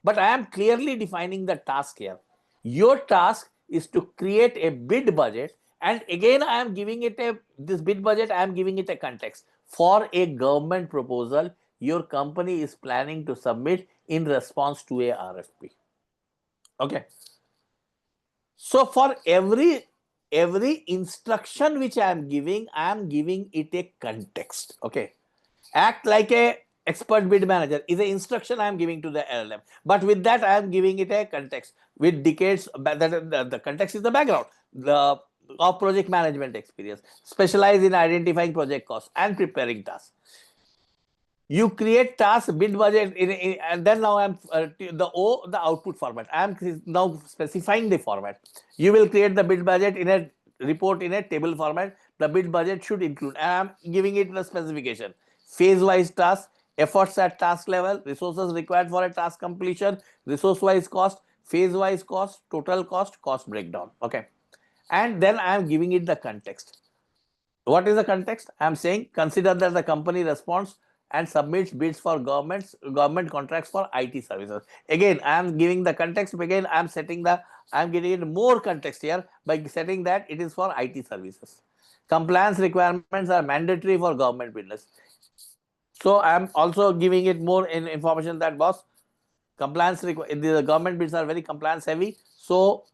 But I am clearly defining the task here. Your task is to create a bid budget. And again, I am giving it this bid budget, I am giving it a context for a government proposal your company is planning to submit in response to a RFP. Okay. So for every instruction which I am giving it a context. Okay. Act like a expert bid manager is an instruction I am giving to the LLM. But with that, I am giving it a context with decades. The context is the background of project management experience, specialize in identifying project costs and preparing tasks. You create task bid budget and then now I am the output format. I am now specifying the format. You will create the bid budget in a report in a table format. The bid budget should include. I am giving it the specification. Phase-wise task, efforts at task level, resources required for a task completion, resource-wise cost, phase-wise cost, total cost, cost breakdown. Okay, and then I am giving it the context. What is the context? I am saying consider that the company responds and submits bids for government contracts for IT services. Again, I am giving the context. Again, I am getting it more context here by setting that it is for IT services. Compliance requirements are mandatory for government business. So I am also giving it more information that boss, the government bids are very compliance heavy, so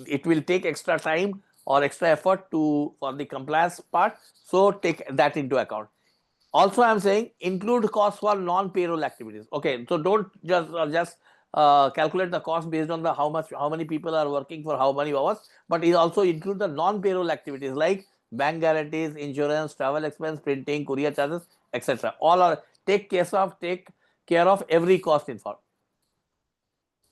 it will take extra time or extra effort for the compliance part. So take that into account. Also, I am saying include costs for non-payroll activities. Okay, so don't just calculate the cost based on how many people are working for how many hours, but it also include the non-payroll activities like bank guarantees, insurance, travel expense, printing, courier charges, etc. All are take care of every cost involved.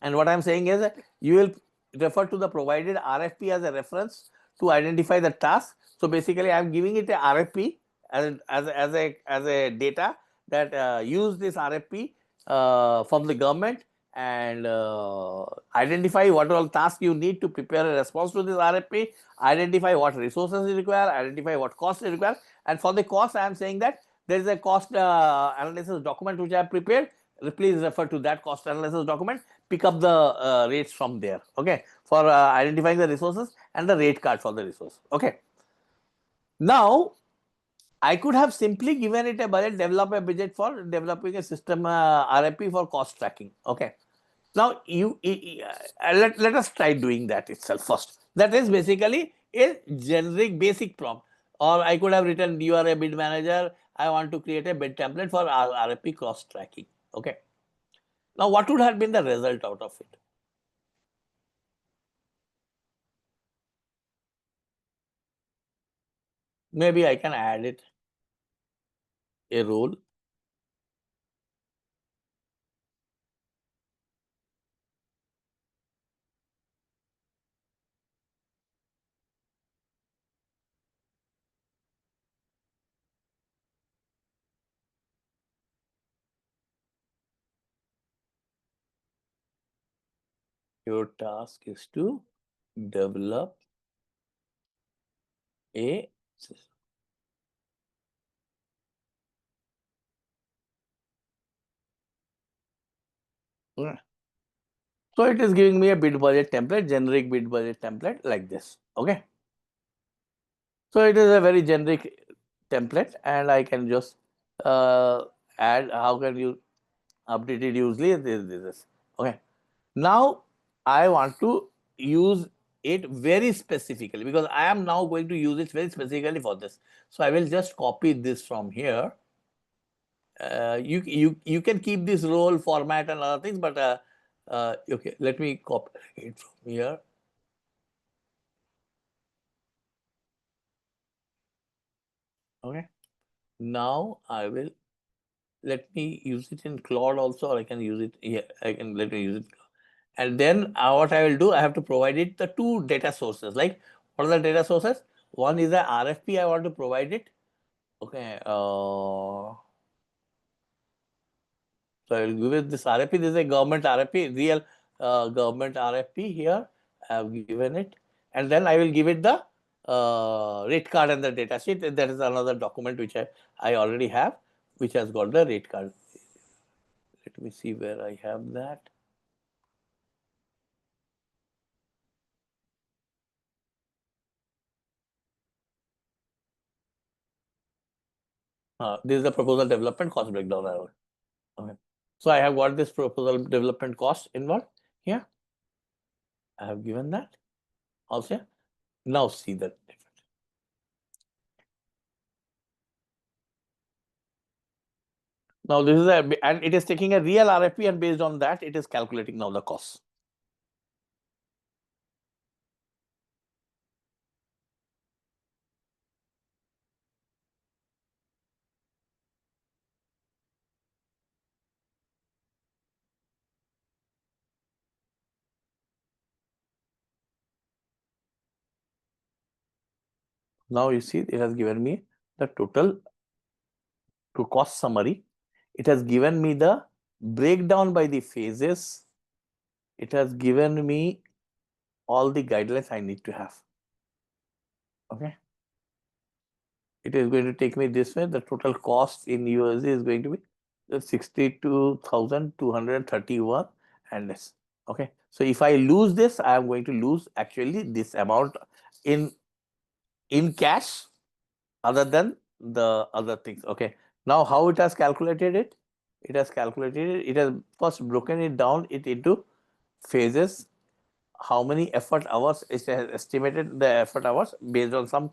And what I am saying is you will refer to the provided RFP as a reference to identify the task. So basically, I am giving it a RFP as a data, that use this RFP from the government and identify what all tasks you need to prepare a response to this RFP, identify what resources you require, identify what costs you require. And for the cost, I am saying that there is a cost analysis document which I have prepared. Please refer to that cost analysis document, pick up the rates from there, okay, for identifying the resources and the rate card for the resource, okay. Now, I could have simply given it a budget, develop a budget for developing a system RFP for cost tracking, okay. Now, let us try doing that itself first. That is basically a generic basic prompt. Or I could have written, you are a bid manager, I want to create a bid template for RFP cross tracking, okay. Now, what would have been the result out of it? Maybe I can add it a role. Your task is to develop a system. Yeah. So it is giving me a bid budget template, generic bid budget template like this, okay. So it is a very generic template and I can just add, how can you update it usually, this, okay. Now I want to use it very specifically because I am now going to use it very specifically for this. So I will just copy this from here. You can keep this role format and other things, but okay, let me copy it from here. Okay, now I will let me use it in Claude also, or I can use it here. Let me use it. And then what I will do, I have to provide it the two data sources. Like, what are the data sources? One is the RFP I want to provide it. Okay. So I will give it this RFP. This is a government RFP, real government RFP here. I have given it. And then I will give it the rate card and the data sheet. That is another document which I already have, which has got the rate card. Let me see where I have that. This is the proposal development cost breakdown. Okay. So I have got this proposal development cost involved here. I have given that also. Now see that difference. Now this is and it is taking a real RFP and based on that it is calculating now the cost. Now you see it has given me the total to cost summary. It has given me the breakdown by the phases. It has given me all the guidelines I need to have. Okay. It is going to take me this way. The total cost in USD is going to be 62,231 and this. Okay. So if I lose this, I am going to lose actually this amount in cash other than the other things. Okay. Now how it has calculated it? It has calculated it. It has first broken it down into phases. How many effort hours? It has estimated the effort hours based on some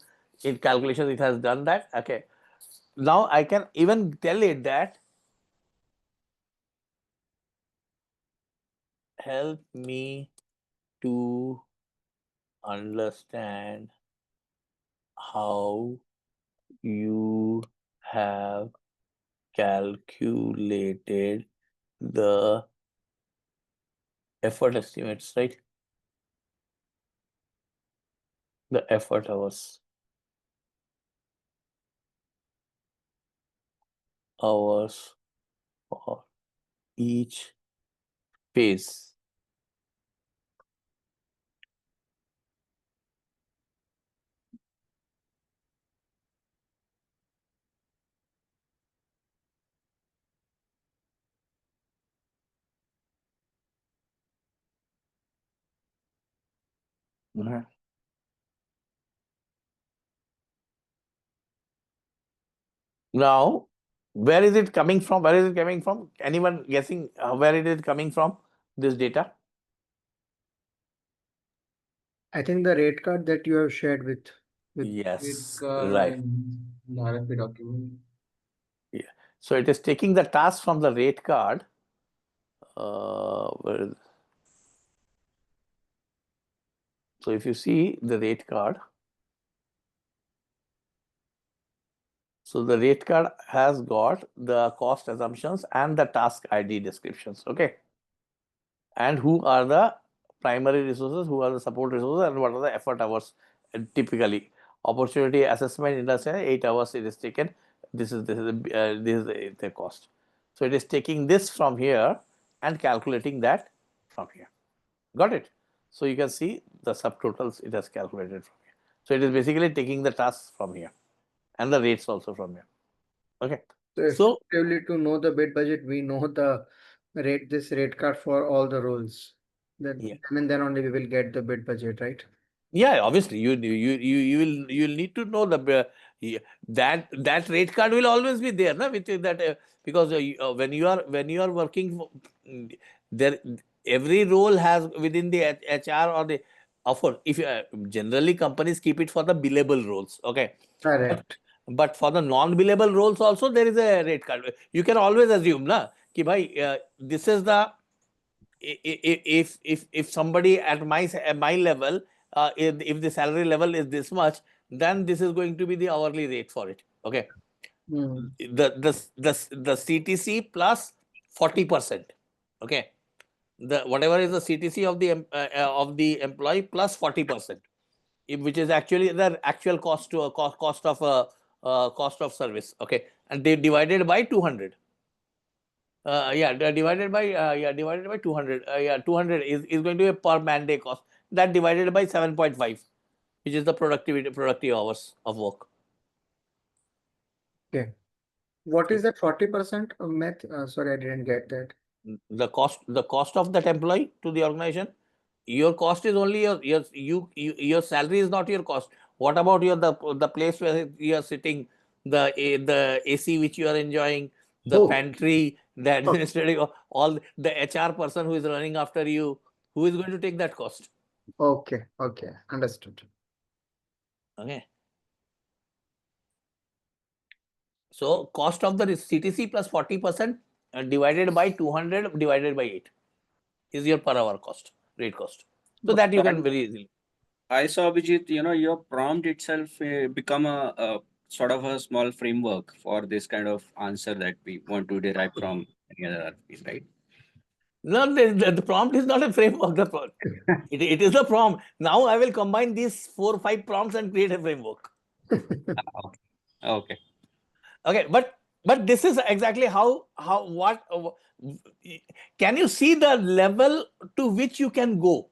calculations. It has done that. Okay. Now I can even tell it that help me to understand how you have calculated the effort estimates, right? The effort hours. hours for each phase. Mhm. Now, where is it coming from? Where is it coming from? Anyone guessing where it is coming from? This data? I think the rate card that you have shared with Rate Yes, card right. and the RFP document. So it is taking the task from the rate card. Where is it? So if you see the rate card, so the rate card has got the cost assumptions and the task ID descriptions. Okay. And who are the primary resources, who are the support resources, and what are the effort hours typically. Opportunity assessment in the sense 8 hours it is taken. This is the cost. So it is taking this from here and calculating that from here. Got it? So you can see the subtotals it has calculated from here. So it is basically taking the tasks from here and the rates also from here. Okay. So effectively to know the bid budget, we know the this rate card for all the roles. Then, Yeah. I mean, then only we will get the bid budget, right? yeah, obviously you'll need to know that rate card will always be there, na, with that because when you are working there, every role has within the HR or the offer. If generally companies keep it for the billable roles, okay. Correct. But for the non-billable roles also there is a rate card. You can always assume, na, ki bhai, this is the if somebody at my level, if the salary level is this much, then this is going to be the hourly rate for it. Okay. Hmm. The CTC plus 40%. Okay. The whatever is the CTC of the employee plus 40%, which is actually the actual cost to cost of service. Okay. And they divided by 200. Divided by 200. 200 is going to be a per man day cost. That divided by 7.5, which is the productive hours of work. Okay. What is that 40% of math? Sorry, I didn't get that. The cost of that employee to the organization. Your cost is only your salary is not your cost. What about the place where you are sitting, the AC which you are enjoying, the Oh. pantry, the administrative, all the HR person who is running after you, who is going to take that cost? Okay, okay, understood. Okay. So cost of the CTC plus 40% divided by 200 divided by 8 is your per hour cost, rate cost. So that you can very easily. I saw, Abhijit, your prompt itself become a sort of a small framework for this kind of answer that we want to derive from any other RFPs, right? No, the prompt is not a framework. It is a prompt. Now I will combine these 4 or 5 prompts and create a framework. Okay. Okay, but this is exactly what can you see the level to which you can go?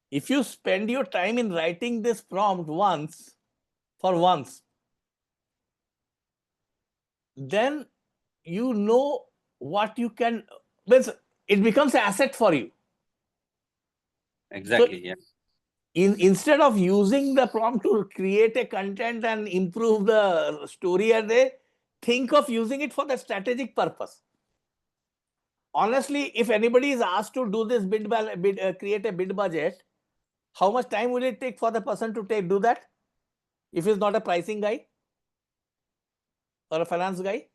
If you spend your time in writing this prompt once, then you know what you can, it becomes an asset for you. Exactly. Yeah. Instead of using the prompt to create a content and improve the story a day, think of using it for the strategic purpose. Honestly, if anybody is asked to do this create a bid budget, how much time will it take for the person to do that? If he's not a pricing guy or a finance guy?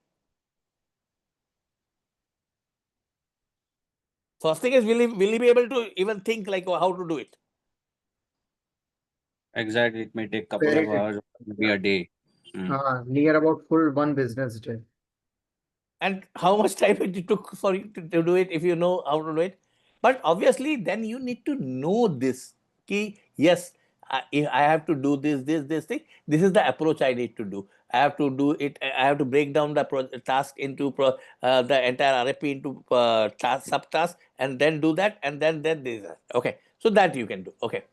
First thing is, will he be able to even think like how to do it? Exactly. It may take a couple of hours, maybe a day. Near about full one business day. And how much time it took for you to do it if you know how to do it? But obviously, then you need to know this. Key, yes, if I have to do this thing. This is the approach I need to do. I have to do it. I have to break down the task into the entire RFP into subtasks, and then do that, and then this. Okay, so that you can do. Okay.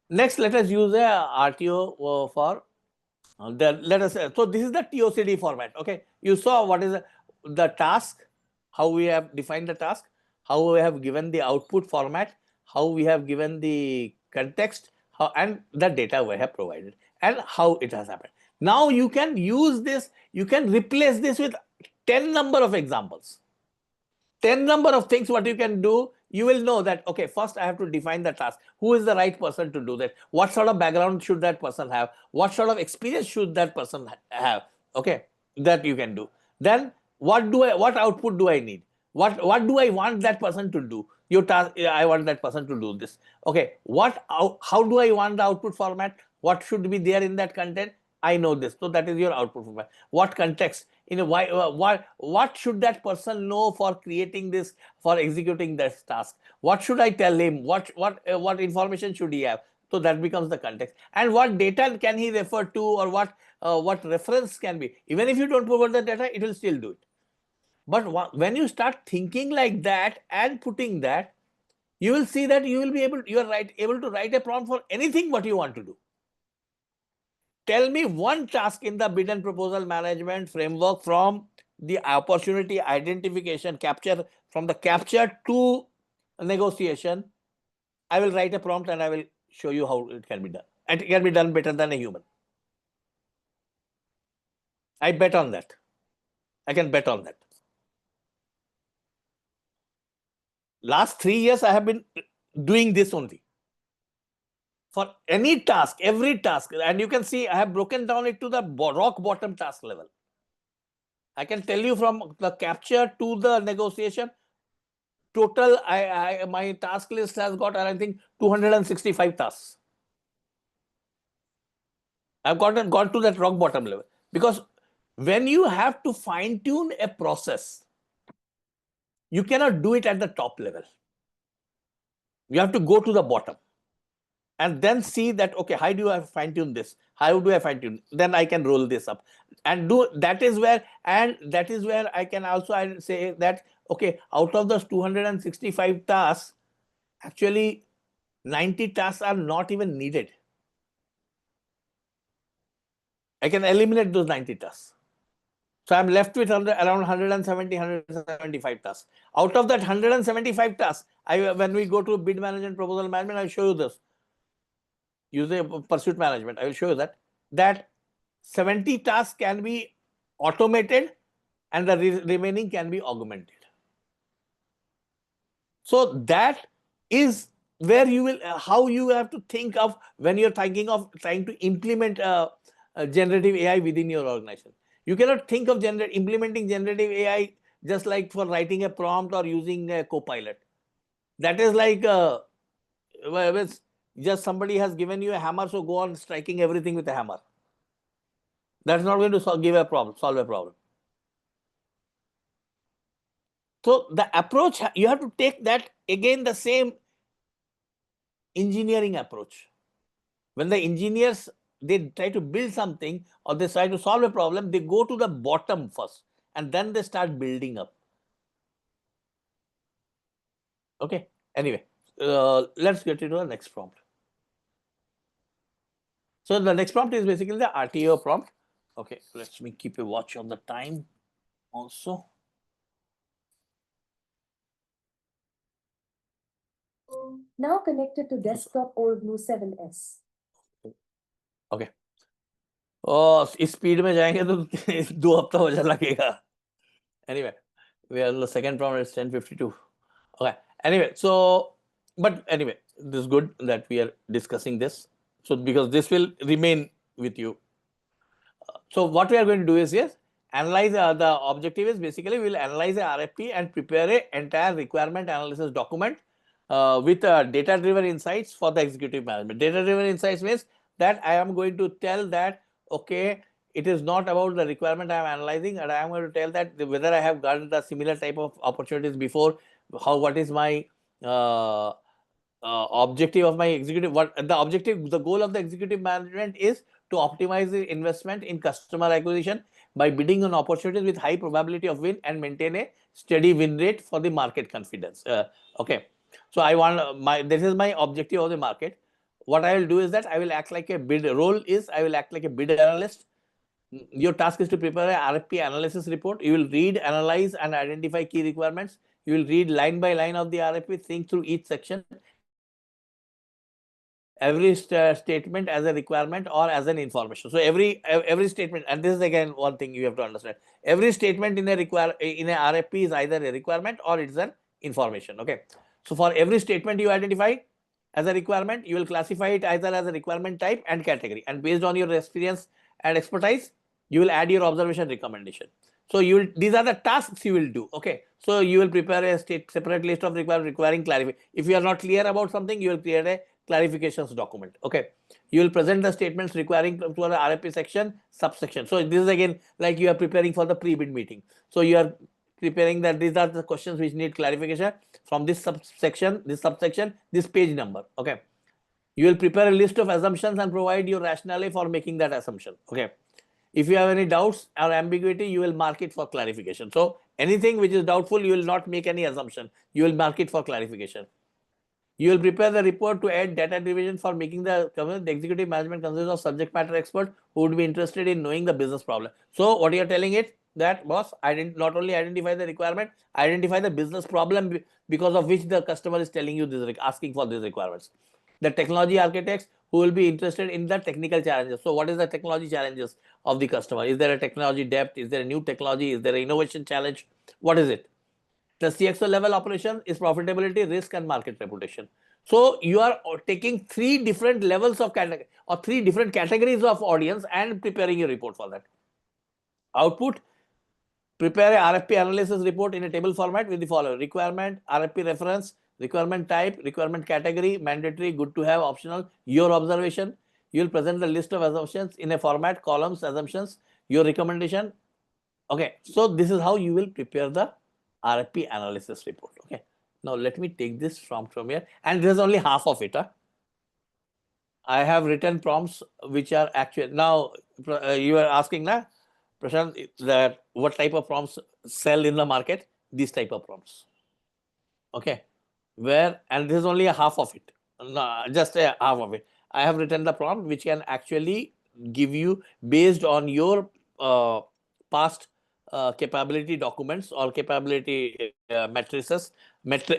Next, let us use a RTO for let us. So this is the TOCD format. Okay, you saw what is the task, how we have defined the task, how we have given the output format, how we have given the context, how, and the data we have provided, and how it has happened. Now you can use this, you can replace this with 10 number of examples. 10 number of things what you can do. You will know that, okay, first I have to define the task. Who is the right person to do that? What sort of background should that person have? What sort of experience should that person have? Okay, that you can do. Then what output do I need? What do I want that person to do? Your task, I want that person to do this. Okay, how do I want the output format? What should be there in that content? I know this. So that is your output format. What context? What should that person know for creating this, for executing this task? What should I tell him? What information should he have? So that becomes the context. And what data can he refer to, or what reference can be? Even if you don't provide the data, it will still do it. But when you start thinking like that and putting that, you will see that you will be able to write a prompt for anything what you want to do. Tell me one task in the bid and proposal management framework from the opportunity identification capture, from the capture to negotiation. I will write a prompt and I will show you how it can be done. And it can be done better than a human. I bet on that. I can bet on that. Last 3 years, I have been doing this only. For any task, every task, and you can see I have broken down it to the rock bottom task level. I can tell you from the capture to the negotiation, total my task list has got, I think, 265 tasks. I've gone to that rock bottom level, because when you have to fine tune a process, you cannot do it at the top level. You have to go to the bottom and then see that, okay, how do I fine tune this? How do I fine tune? Then I can roll this up and do. That is where I can also say that, okay, out of those 265 tasks, actually 90 tasks are not even needed. I can eliminate those 90 tasks. So I'm left with around 175 tasks. Out of that 175 tasks, when we go to bid management, proposal management, I'll show you this. Using pursuit management, I will show you that 70 tasks can be automated and the remaining can be augmented. So that is where you will, how you have to think of when you're thinking of trying to implement generative AI within your organization. You cannot think of implementing generative AI just like for writing a prompt or using a Copilot. That is like just somebody has given you a hammer, so go on striking everything with a hammer. That's not going to solve a problem. So the approach, you have to take that again, the same engineering approach. When the engineers, they try to build something or they try to solve a problem, they go to the bottom first and then they start building up. Okay, anyway, let's get into the next prompt. So the next prompt is basically the RTO prompt. Okay, let me keep a watch on the time also. Now connected to desktop OldBlue 7S. Okay. इस speed में जाएंगे तो 2 हफ्ता हो जा लगेगा. Anyway, we are the second prompt is 10:52. Okay. Anyway, so but anyway, this is good that we are discussing this. So because this will remain with you. So what we are going to do is, yes, analyze the objective is basically we'll analyze a RFP and prepare an entire requirement analysis document with data-driven insights for the executive management. Data-driven insights means that I am going to tell that, okay, it is not about the requirement I am analyzing, and I am going to tell that whether I have gotten the similar type of opportunities before, what is my objective of my executive, the goal of the executive management is to optimize the investment in customer acquisition by bidding on opportunities with high probability of win and maintain a steady win rate for the market confidence. Okay. So I want this is my objective of the market. What I will do is that I will act like a bid I will act like a bid analyst. Your task is to prepare a RFP analysis report. You will read, analyze, and identify key requirements. You will read line by line of the RFP, think through each section, every statement as a requirement or as an information. So every statement, and this is again one thing you have to understand. Every statement in a RFP is either a requirement or it's an information. Okay. So for every statement you identify as a requirement, you will classify it either as a requirement type and category. And based on your experience and expertise, you will add your observation recommendation. So these are the tasks you will do. Okay. So you will prepare a separate list of requiring clarification. If you are not clear about something, you will create a clarifications document. Okay. You will present the statements requiring to the RFP section, subsection. So this is again like you are preparing for the pre-bid meeting. So you are preparing that these are the questions which need clarification from this subsection, this page number. Okay. You will prepare a list of assumptions and provide your rationale for making that assumption. Okay. If you have any doubts or ambiguity, you will mark it for clarification. So anything which is doubtful, you will not make any assumption. You will mark it for clarification. You will prepare the report to add data division for making the executive management consists of subject matter expert who would be interested in knowing the business problem. So what you are telling it that boss, I didn't not only identify the requirement, identify the business problem because of which the customer is telling you this, asking for these requirements. The technology architects who will be interested in the technical challenges. So what is the technology challenges of the customer? Is there a technology depth? Is there a new technology? Is there an innovation challenge? What is it? The CXO level operation is profitability, risk, and market reputation. So you are taking 3 different levels of category or 3 different categories of audience and preparing a report for that. Output, prepare a RFP analysis report in a table format with the following: requirement, RFP reference, requirement type, requirement category, mandatory, good to have, optional, your observation. You will present the list of assumptions in a format, columns, assumptions, your recommendation. Okay. So this is how you will prepare the RFP analysis report. Okay. Now let me take this from here, and this is only half of it. I have written prompts which are actual. Now you are asking now, Prashant, that what type of prompts sell in the market? These type of prompts. Okay. And this is only a half of it. No, just a half of it. I have written the prompt which can actually give you, based on your past capability documents or capability matrices,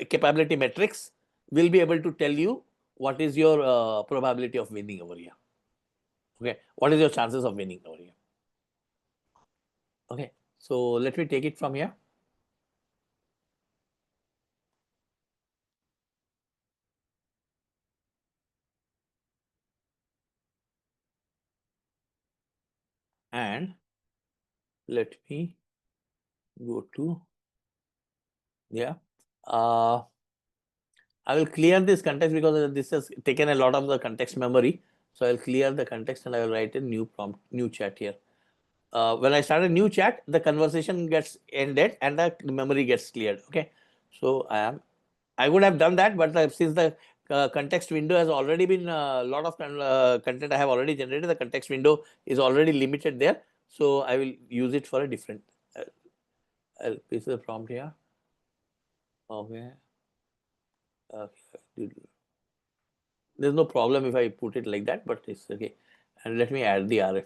capability metrics, will be able to tell you what is your probability of winning over here. Okay. What is your chances of winning over here? Okay. So let me take it from here. And let me go to, I will clear this context because this has taken a lot of the context memory. So I'll clear the context and I will write a new prompt, new chat here. When I start a new chat, the conversation gets ended and the memory gets cleared. Okay. So I would have done that, but since the context window has already been a lot of content I have already generated, the context window is already limited there. So I will use it for a different. I'll paste the prompt here. Okay. There's no problem if I put it like that, but it's okay. And let me add the RFP.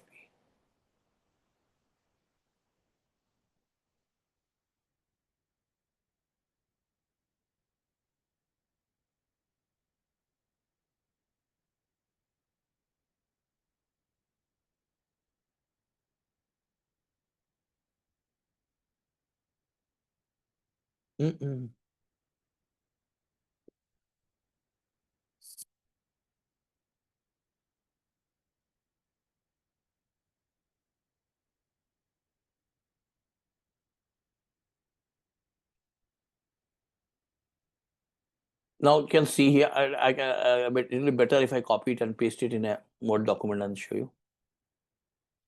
Now you can see here, I can, but it will be better if I copy it and paste it in a Word document and show you.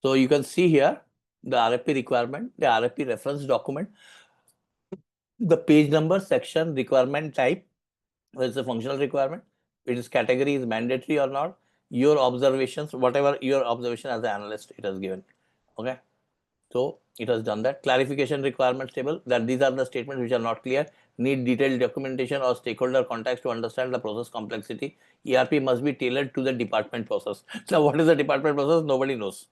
So you can see here the RFP requirement, the RFP reference document, the page number, section, requirement type, whether it's a functional requirement, its category is mandatory or not, your observations, whatever your observation as an analyst, it has given. Okay. So it has done that. Clarification requirements table, that these are the statements which are not clear, need detailed documentation or stakeholder context to understand the process complexity. ERP must be tailored to the department process. Now, what is the department process? Nobody knows.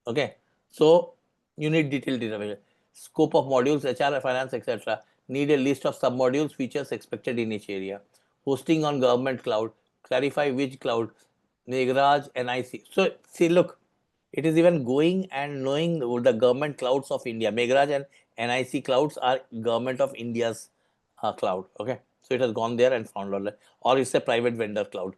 Okay. So you need detailed information. Scope of modules, HR, finance, etc. Need a list of submodules, features expected in each area. Hosting on government cloud. Clarify which cloud. Meghraj, NIC. So see, look, it is even going and knowing the government clouds of India. Meghraj and NIC clouds are government of India's cloud. Okay. So it has gone there and found out, or it's a private vendor cloud.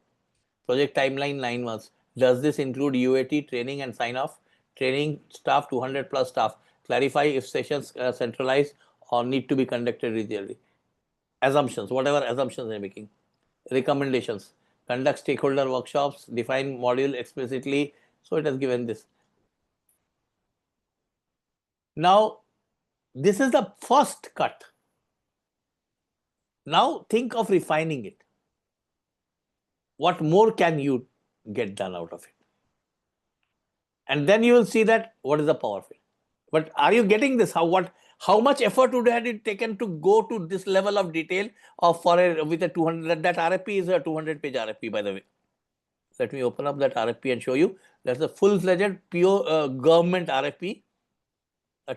Project timeline 9 months. Does this include UAT training and sign off? Training staff 200 plus staff. Clarify if sessions centralized or need to be conducted regionally. Assumptions, whatever assumptions they're making. Recommendations. Conduct stakeholder workshops. Define module explicitly. So it has given this. Now, this is the first cut. Now think of refining it. What more can you get done out of it? And then you will see that what is the power of it. But are you getting this? How much effort would have it taken to go to this level of detail of with a 200, that RFP is a 200-page RFP, by the way. Let me open up that RFP and show you. That's a full-fledged pure government RFP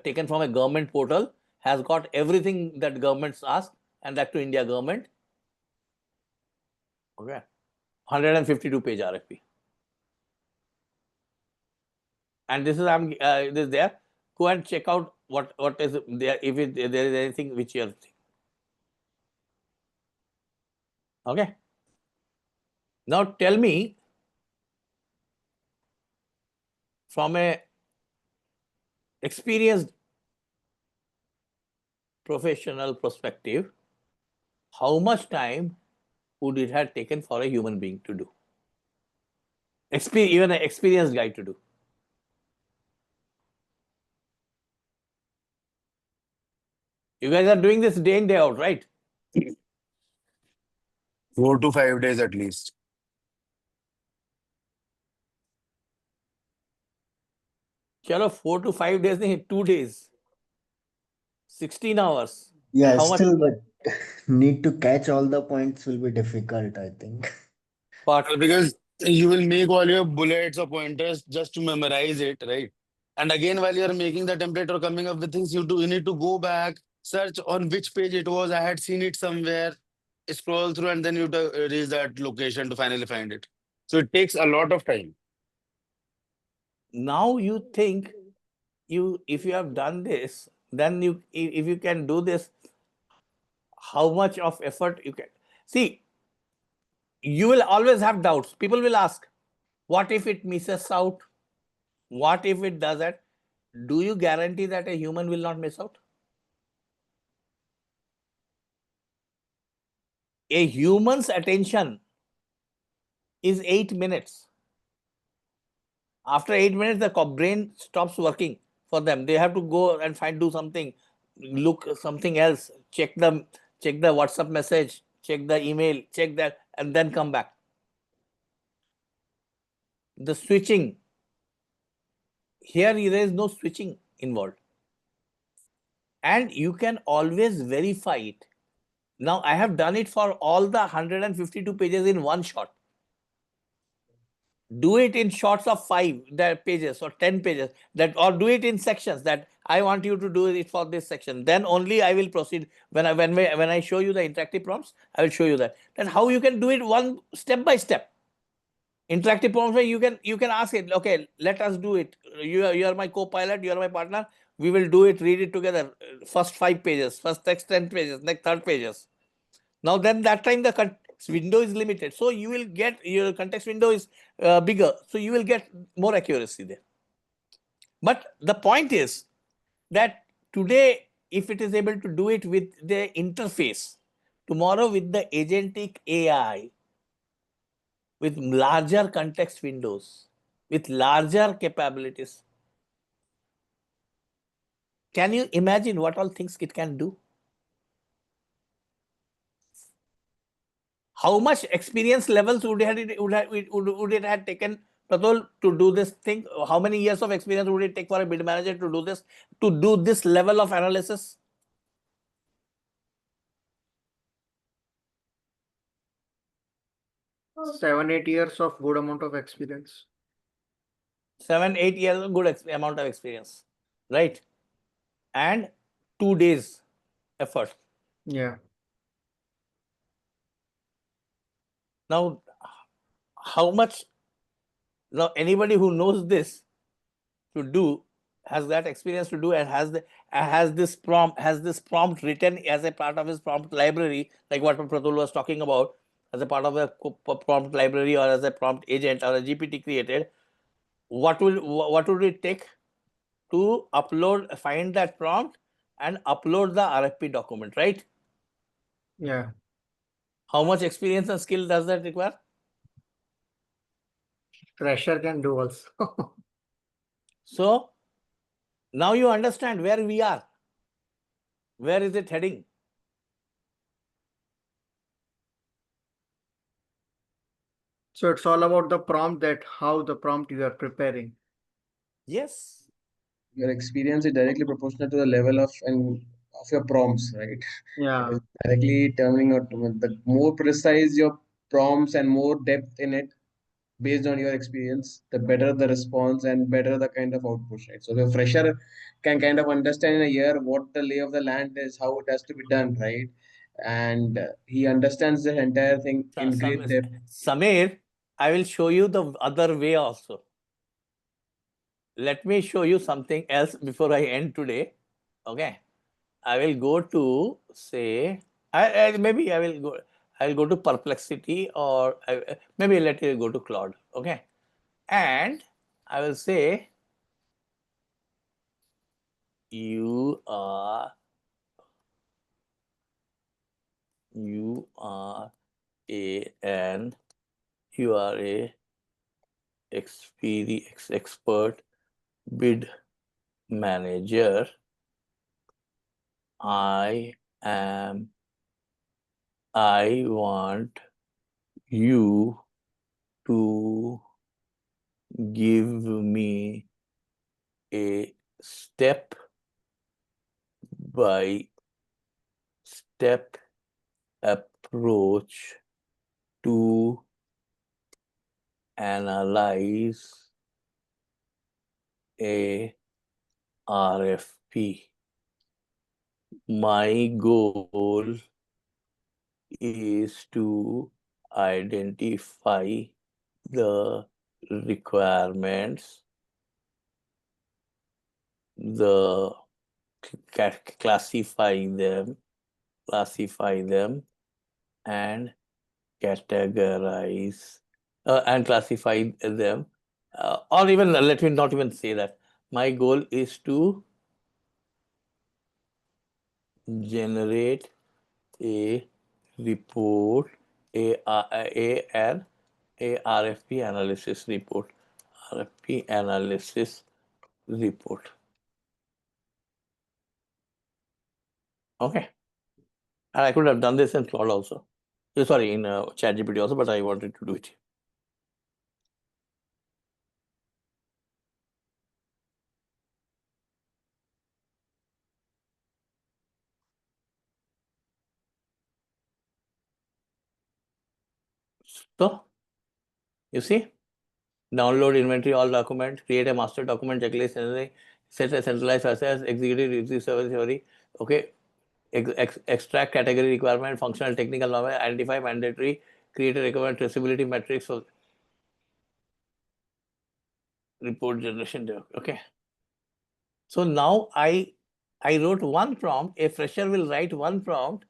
taken from a government portal, has got everything that governments ask, and that to India government. Okay, 152-page RFP. And this is this there. Go and check out what is there, if there is anything which you are thinking. Okay. Now tell me, from a experienced professional perspective, how much time would it have taken for a human being to do? Even an experienced guy to do. You guys are doing this day in, day out, right? 4 to 5 days at least. Chalo, 4 to 5 days, 2 days. 16 hours. Yeah, How much? still, but need to catch all the points will be difficult, I think. But Because you will make all your bullets or pointers just to memorize it, right? And again, while you're making the template or coming up with things, you need to go back, search on which page it was. I had seen it somewhere, scroll through, and then you reach that location to finally find it. So it takes a lot of time. now you think, if you have done this, then if you can do this, how much of effort you can see. You will always have doubts. People will ask, what if it misses out? What if it does that? Do you guarantee that a human will not miss out? A human's attention is 8 minutes. After 8 minutes, the brain stops working for them. They have to go and do something, look something else, check the WhatsApp message, check the email, check that, and then come back. The switching, here there is no switching involved. And you can always verify it. Now, I have done it for all the 152 pages in one shot. Do it in shots of 5 pages or 10 pages, or do it in sections, that I want you to do it for this section. Then only I will proceed. When I show you the interactive prompts, I will show you that. Then how you can do it one step by step. Interactive prompts where you can ask it, okay, let us do it. You are my co-pilot, you are my partner. We will do it, read it together. First 5 pages, first next 10 pages, next 3 pages. Now then that time the context window is limited. So you will get, your context window is bigger. So you will get more accuracy there. But the point is that today, if it is able to do it with the interface, tomorrow with the agentic AI, with larger context windows, with larger capabilities, can you imagine what all things it can do? how much experience levels would it have taken Pratul to do this thing? How many years of experience would it take for a bid manager to do this level of analysis? Seven, 8 years of good amount of experience. 7, 8 years, good amount of experience, right? And 2 days effort. Yeah. Now, how much? Now, anybody who knows this to do has that experience to do and has this prompt written as a part of his prompt library, like what Pratul was talking about, as a part of a prompt library or as a prompt agent or a GPT created. What would it take to find that prompt and upload the RFP document, right? Yeah. How much experience and skill does that require? Fresher can do also. So now you understand where we are. Where is it heading? So it's all about the prompt, that how the prompt you are preparing. Yes. Your experience is directly proportional to the level of your prompts, right? Yeah. It is directly turning out the more precise your prompts and more depth in it based on your experience, the better the response and better the kind of output, right? So the fresher can kind of understand in a year what the lay of the land is, how it has to be done, right? And he understands the entire thing in great depth. Samir, I will show you the other way also. Let me show you something else before I end today. Okay. I will go to say, maybe I will go to Perplexity, or maybe let you go to Claude. Okay. And I will say, you are a expert bid manager. I want you to give me a step by step approach to analyze a RFP. My goal is to identify the requirements, classify them, and categorize and classify them, or even let me not even say that. My goal is to generate a report, an RFP analysis report. RFP analysis report. Okay. And I could have done this in Claude also. Sorry, in ChatGPT also, but I wanted to do it. So, you see, download inventory all document, create a master document checklist, and set a centralized process, executive review service theory. Okay, extract category requirement, functional, technical knowledge, identify mandatory, create a recommend traceability metrics for report generation. Okay. So now I wrote one prompt. A fresher will write one prompt,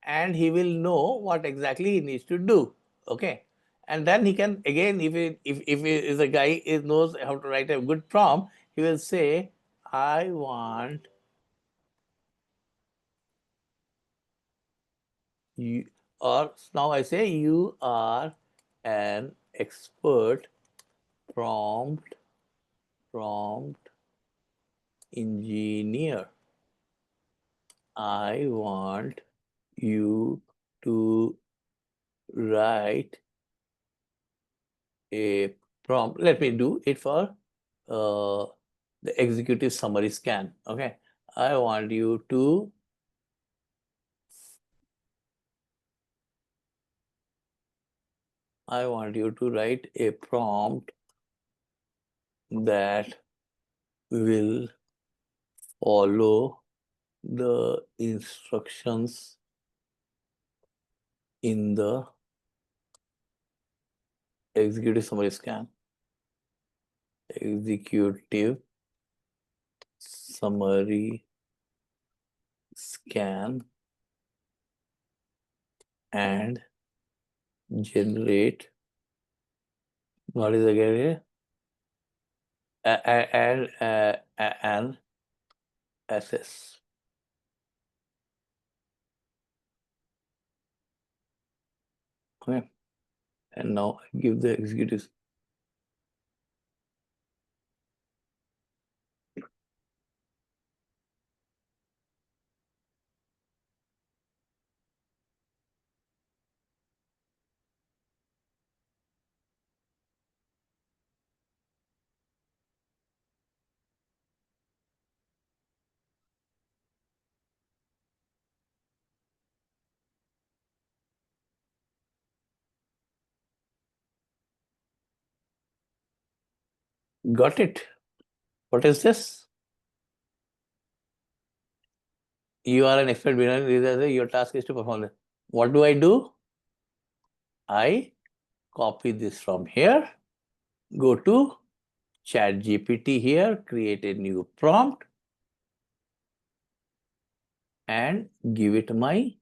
and he will know what exactly he needs to do. Okay. And then he can, again, if the guy knows how to write a good prompt, he will say, I want you, or now I say, you are an expert prompt engineer. I want you to write a prompt. Let me do it for the executive summary scan. Okay, I want you to write a prompt that will follow the instructions in the executive summary scan. Executive summary scan and generate what is again here? And assess. Okay, and now I give the executive. Got it? What is this? You are an expert business. Your task is to perform this. What do? I copy this from here, go to ChatGPT here, create a new prompt, and give it my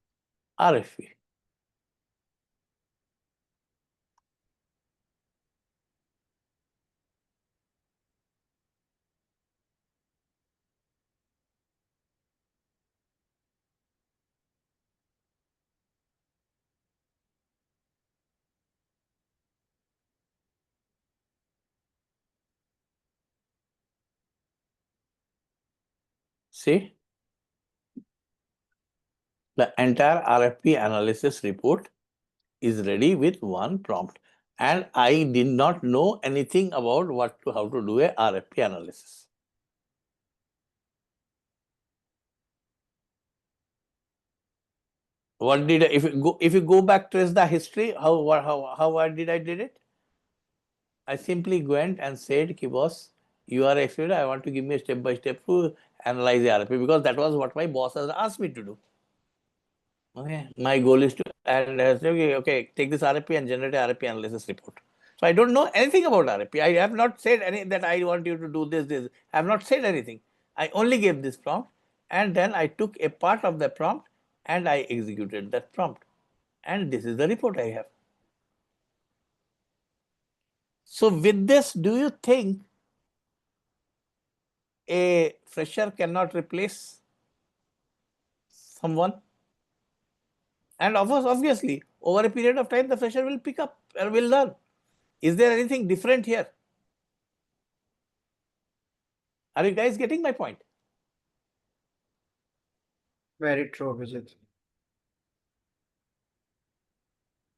RFP. See, the entire RFP analysis report is ready with one prompt. And I did not know anything about how to do a RFP analysis. What did I, if you go back, trace the history, how did I did it? I simply went and said, "Ki boss, you are expert. I want to give me a step by step to analyze the RFP," because that was what my boss has asked me to do. Okay, my goal is to and okay, take this RFP and generate a RFP analysis report. So I don't know anything about RFP. I have not said any that I want you to do this. I have not said anything. I only gave this prompt, and then I took a part of the prompt and I executed that prompt. And this is the report I have. So with this, do you think a fresher cannot replace someone? And obviously, over a period of time, the fresher will pick up and will learn. Is there anything different here? Are you guys getting my point? Very true, Vijit.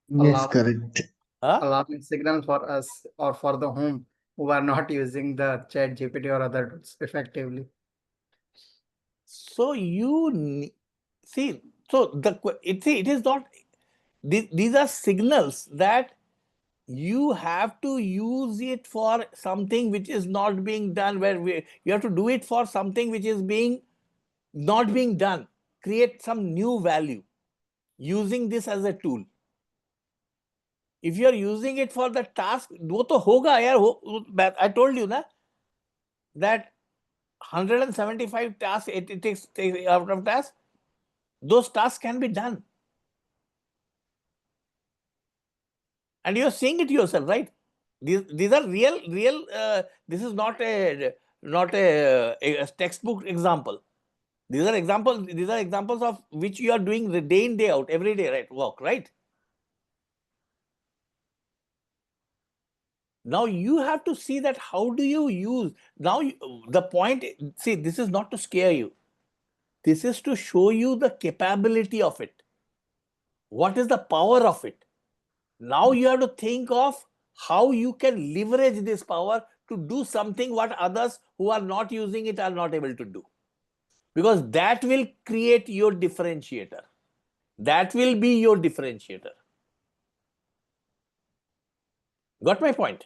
Yes, Allow- correct. Huh? Alarming signal for us or for the home who are not using the chat GPT or other tools effectively. So see, so it is not, these are signals that you have to use it for something which is not being done, you have to do it for something which is not being done. Create some new value using this as a tool. If you are using it for the task, वो तो होगा यार. I told you na that 175 tasks it takes out of tasks. Those tasks can be done, and you are seeing it yourself, right? These are real. This is not a textbook example. These are examples of which you are doing the day in day out, every day, right? Work, right? Now you have to see that how do you use, the point, see, this is not to scare you. This is to show you the capability of it. What is the power of it? Now you have to think of how you can leverage this power to do something what others who are not using it are not able to do. Because that will create your differentiator. That will be your differentiator. Got my point?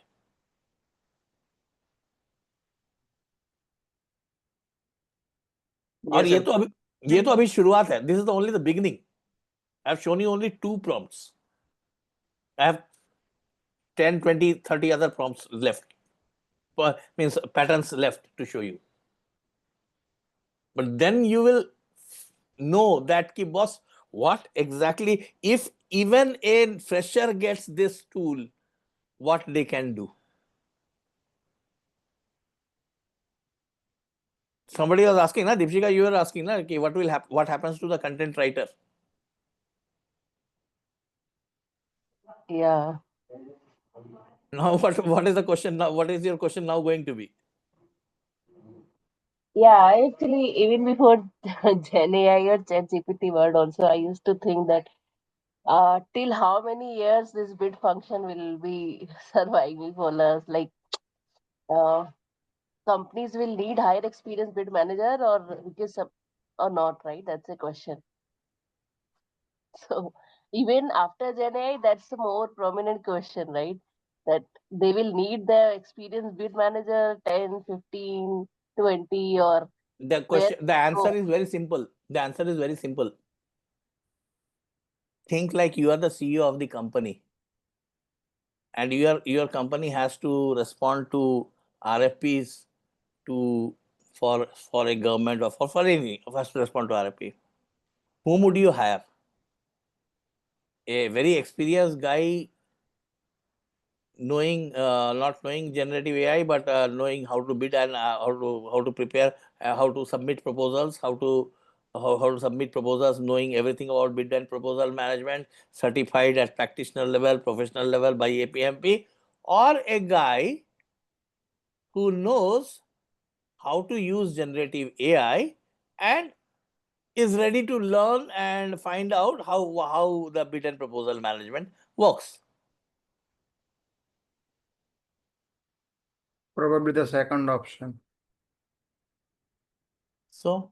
और Yes, ये sir. तो अभी शुरुआत है. This is only the beginning. I have shown you only 2 prompts. I have 10, 20, 30 other prompts left. Means patterns left to show you. But then you will know that ki boss, what exactly, if even a fresher gets this tool, what they can do. Somebody was asking, na, Deepshika, you were asking, na, ki what will happen, what happens to the content writer? Yeah. Now, what is the question now? What is your question now going to be? Yeah, actually, even before Gen AI or ChatGPT word also, I used to think that till how many years this bid function will be surviving for us? Like, companies will need higher experience bid manager or not, right? That's a question. So even after Gen AI, that's a more prominent question, right? That they will need the experienced bid manager 10, 15, 20, or The where question, the answer go. is very simple. The answer is very simple. Think like you are the CEO of the company, and your company has to respond to RFPs for a government or for anything. Has to respond to RFP. Whom would you hire? A very experienced guy knowing not knowing generative AI, but knowing how to bid and how to prepare, how to submit proposals, how to submit proposals, knowing everything about bid and proposal management, certified at practitioner level, professional level by APMP, or a guy who knows how to use generative AI and is ready to learn and find out how the bid and proposal management works. Probably the second option. So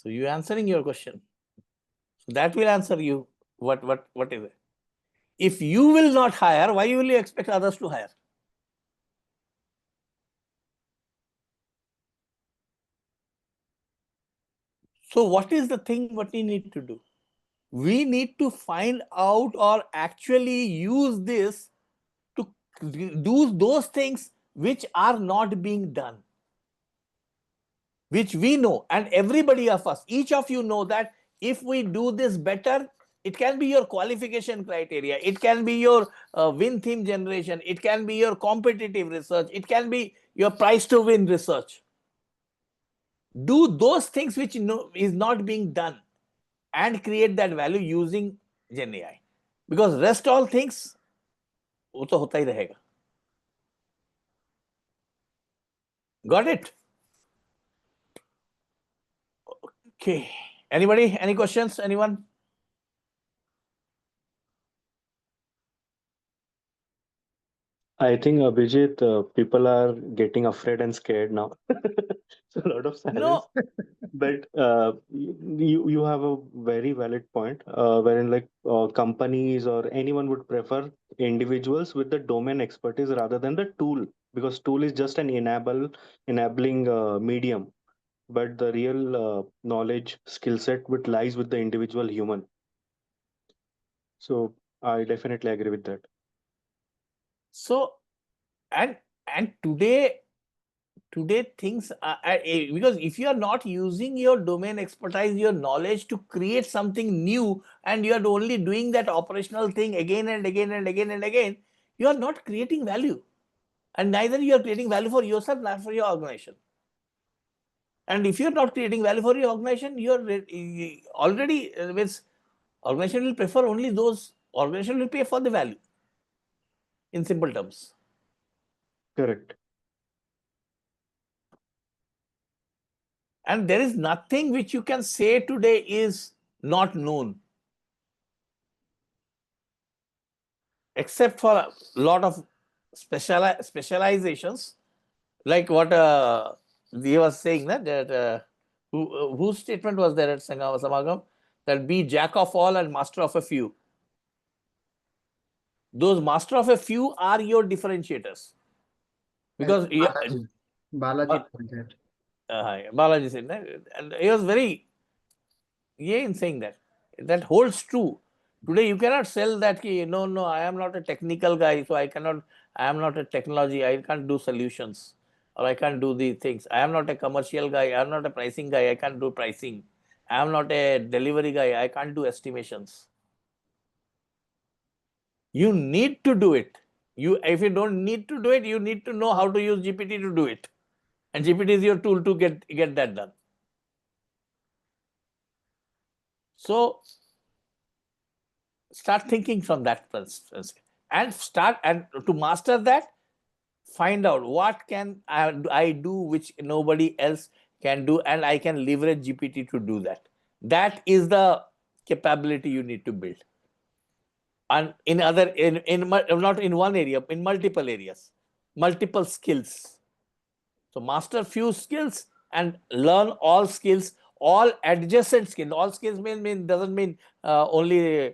you answering your question. So that will answer you what is it. If you will not hire, why will you expect others to hire? So what is the thing what we need to do? We need to find out or actually use this to do those things which are not being done, which we know, and everybody of us, each of you know that if we do this better, it can be your qualification criteria, it can be your win theme generation, it can be your competitive research, it can be your price to win research. Do those things which is not being done and create that value using Gen AI. Because rest all things, वो तो होता ही रहेगा. Got it? Okay. Anybody? Any questions? Anyone? I think Abhijit, people are getting afraid and scared now. So a lot of silence. No. But you have a very valid point, wherein like companies or anyone would prefer individuals with the domain expertise rather than the tool, because tool is just an enabling medium, but the real knowledge skill set which lies with the individual human. So I definitely agree with that. So, and today things are, because if you are not using your domain expertise, your knowledge to create something new, and you are only doing that operational thing again and again and again and again, you are not creating value, and neither you are creating value for yourself nor for your organization. And if you are not creating value for your organization, you are already with organization will prefer only those, organization will pay for the value, in simple terms. Correct. And there is nothing which you can say today is not known. except for a lot of specializations, like what he was saying that whose statement was there at Samagam, that be jack of all and master of a few. Those master of a few are your differentiators, because Balaji pointed. Balaji said that, and he was very in saying that holds true. Today you cannot sell that no, I am not a technical guy, so I am not a technology, I can't do solutions, or I can't do these things. I am not a commercial guy, I am not a pricing guy, I can't do pricing. I am not a delivery guy, I can't do estimations. You need to do it. If you don't need to do it, you need to know how to use GPT to do it. And GPT is your tool to get that done. So start thinking from that perspective, and to master that, find out what can I do which nobody else can do, and I can leverage GPT to do that. That is the capability you need to build. And not in one area, in multiple areas, multiple skills. So master few skills and learn all skills, all adjacent skills. All skills doesn't mean only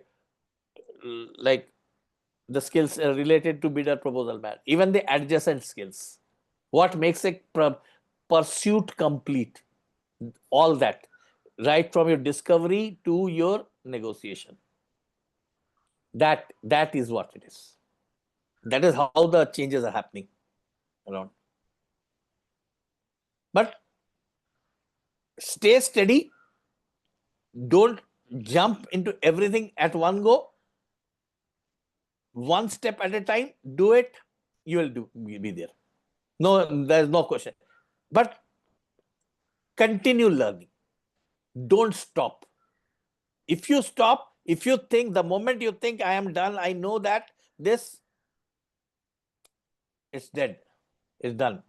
like the skills related to bidder proposal man, even the adjacent skills. What makes a pursuit complete? All that, right from your discovery to your negotiation. That is what it is. That is how the changes are happening around. But stay steady. Don't jump into everything at one go. One step at a time. Do it. You will be there. No, there's no question. But continue learning. Don't stop. If you stop, if you think, the moment you think I am done, I know that this, it's dead. It's done.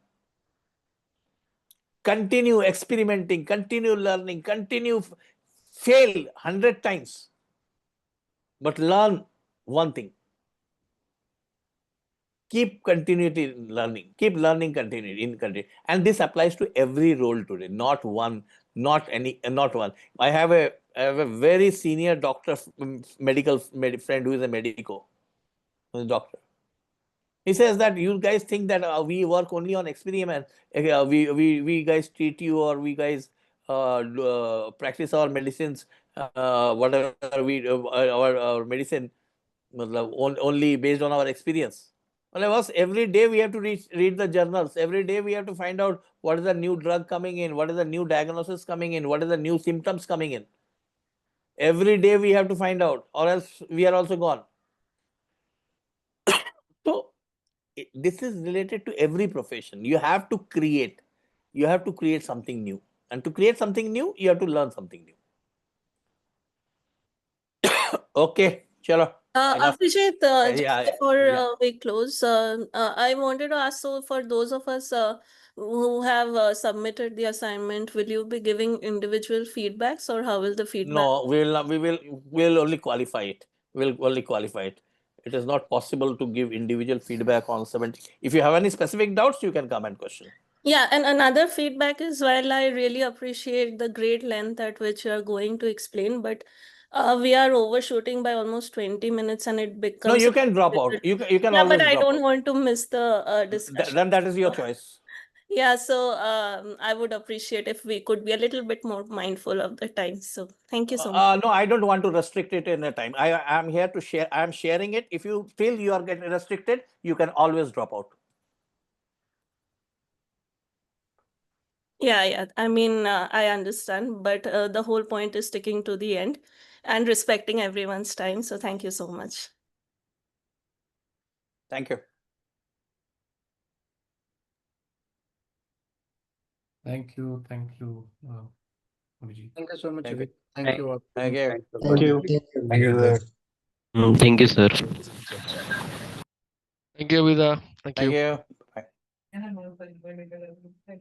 Continue experimenting, continue learning, continue fail 100 times. But learn one thing. Keep continuity learning. Keep learning continuity. And this applies to every role today, not one, not one. I have a very senior doctor, medical friend who is a medico, who is a doctor. He says that you guys think that we work only on experiment. We guys treat you, or we guys practice our medicines, whatever our medicine, only based on our experience. Well, every day we have to read the journals. Every day we have to find out what is the new drug coming in, what is the new diagnosis coming in, what is the new symptoms coming in. Every day we have to find out, or else we are also gone. So this is related to every profession. You have to create. You have to create something new. And to create something new, you have to learn something new. Okay, chalo. Abhijit, Yeah, before we close, I wanted to ask, so for those of us who have submitted the assignment, will you be giving individual feedbacks, or how will the feedback? No, we'll only qualify it. We'll only qualify it. It is not possible to give individual feedback on 70. If you have any specific doubts, you can come and question. Yeah, and another feedback is, while I really appreciate the great length at which you are going to explain, but we are overshooting by almost 20 minutes, and it becomes. No, you can drop out. You can yeah, always but I drop don't out. want to miss the discussion. Then that is your choice. Yeah, so I would appreciate if we could be a little bit more mindful of the time. So thank you so much. No, I don't want to restrict it in a time. I am here to share. I am sharing it. If you feel you are getting restricted, you can always drop out. Yeah. I mean, I understand, but the whole point is sticking to the end and respecting everyone's time. So thank you so much. Thank you. Thank you. Abhijit. Thank you so much. Thank you. Thank you all. Thank you. Thank you. Thank you, sir. Thank you, sir. Thank you, Vida. Thank you. Thank you. Bye.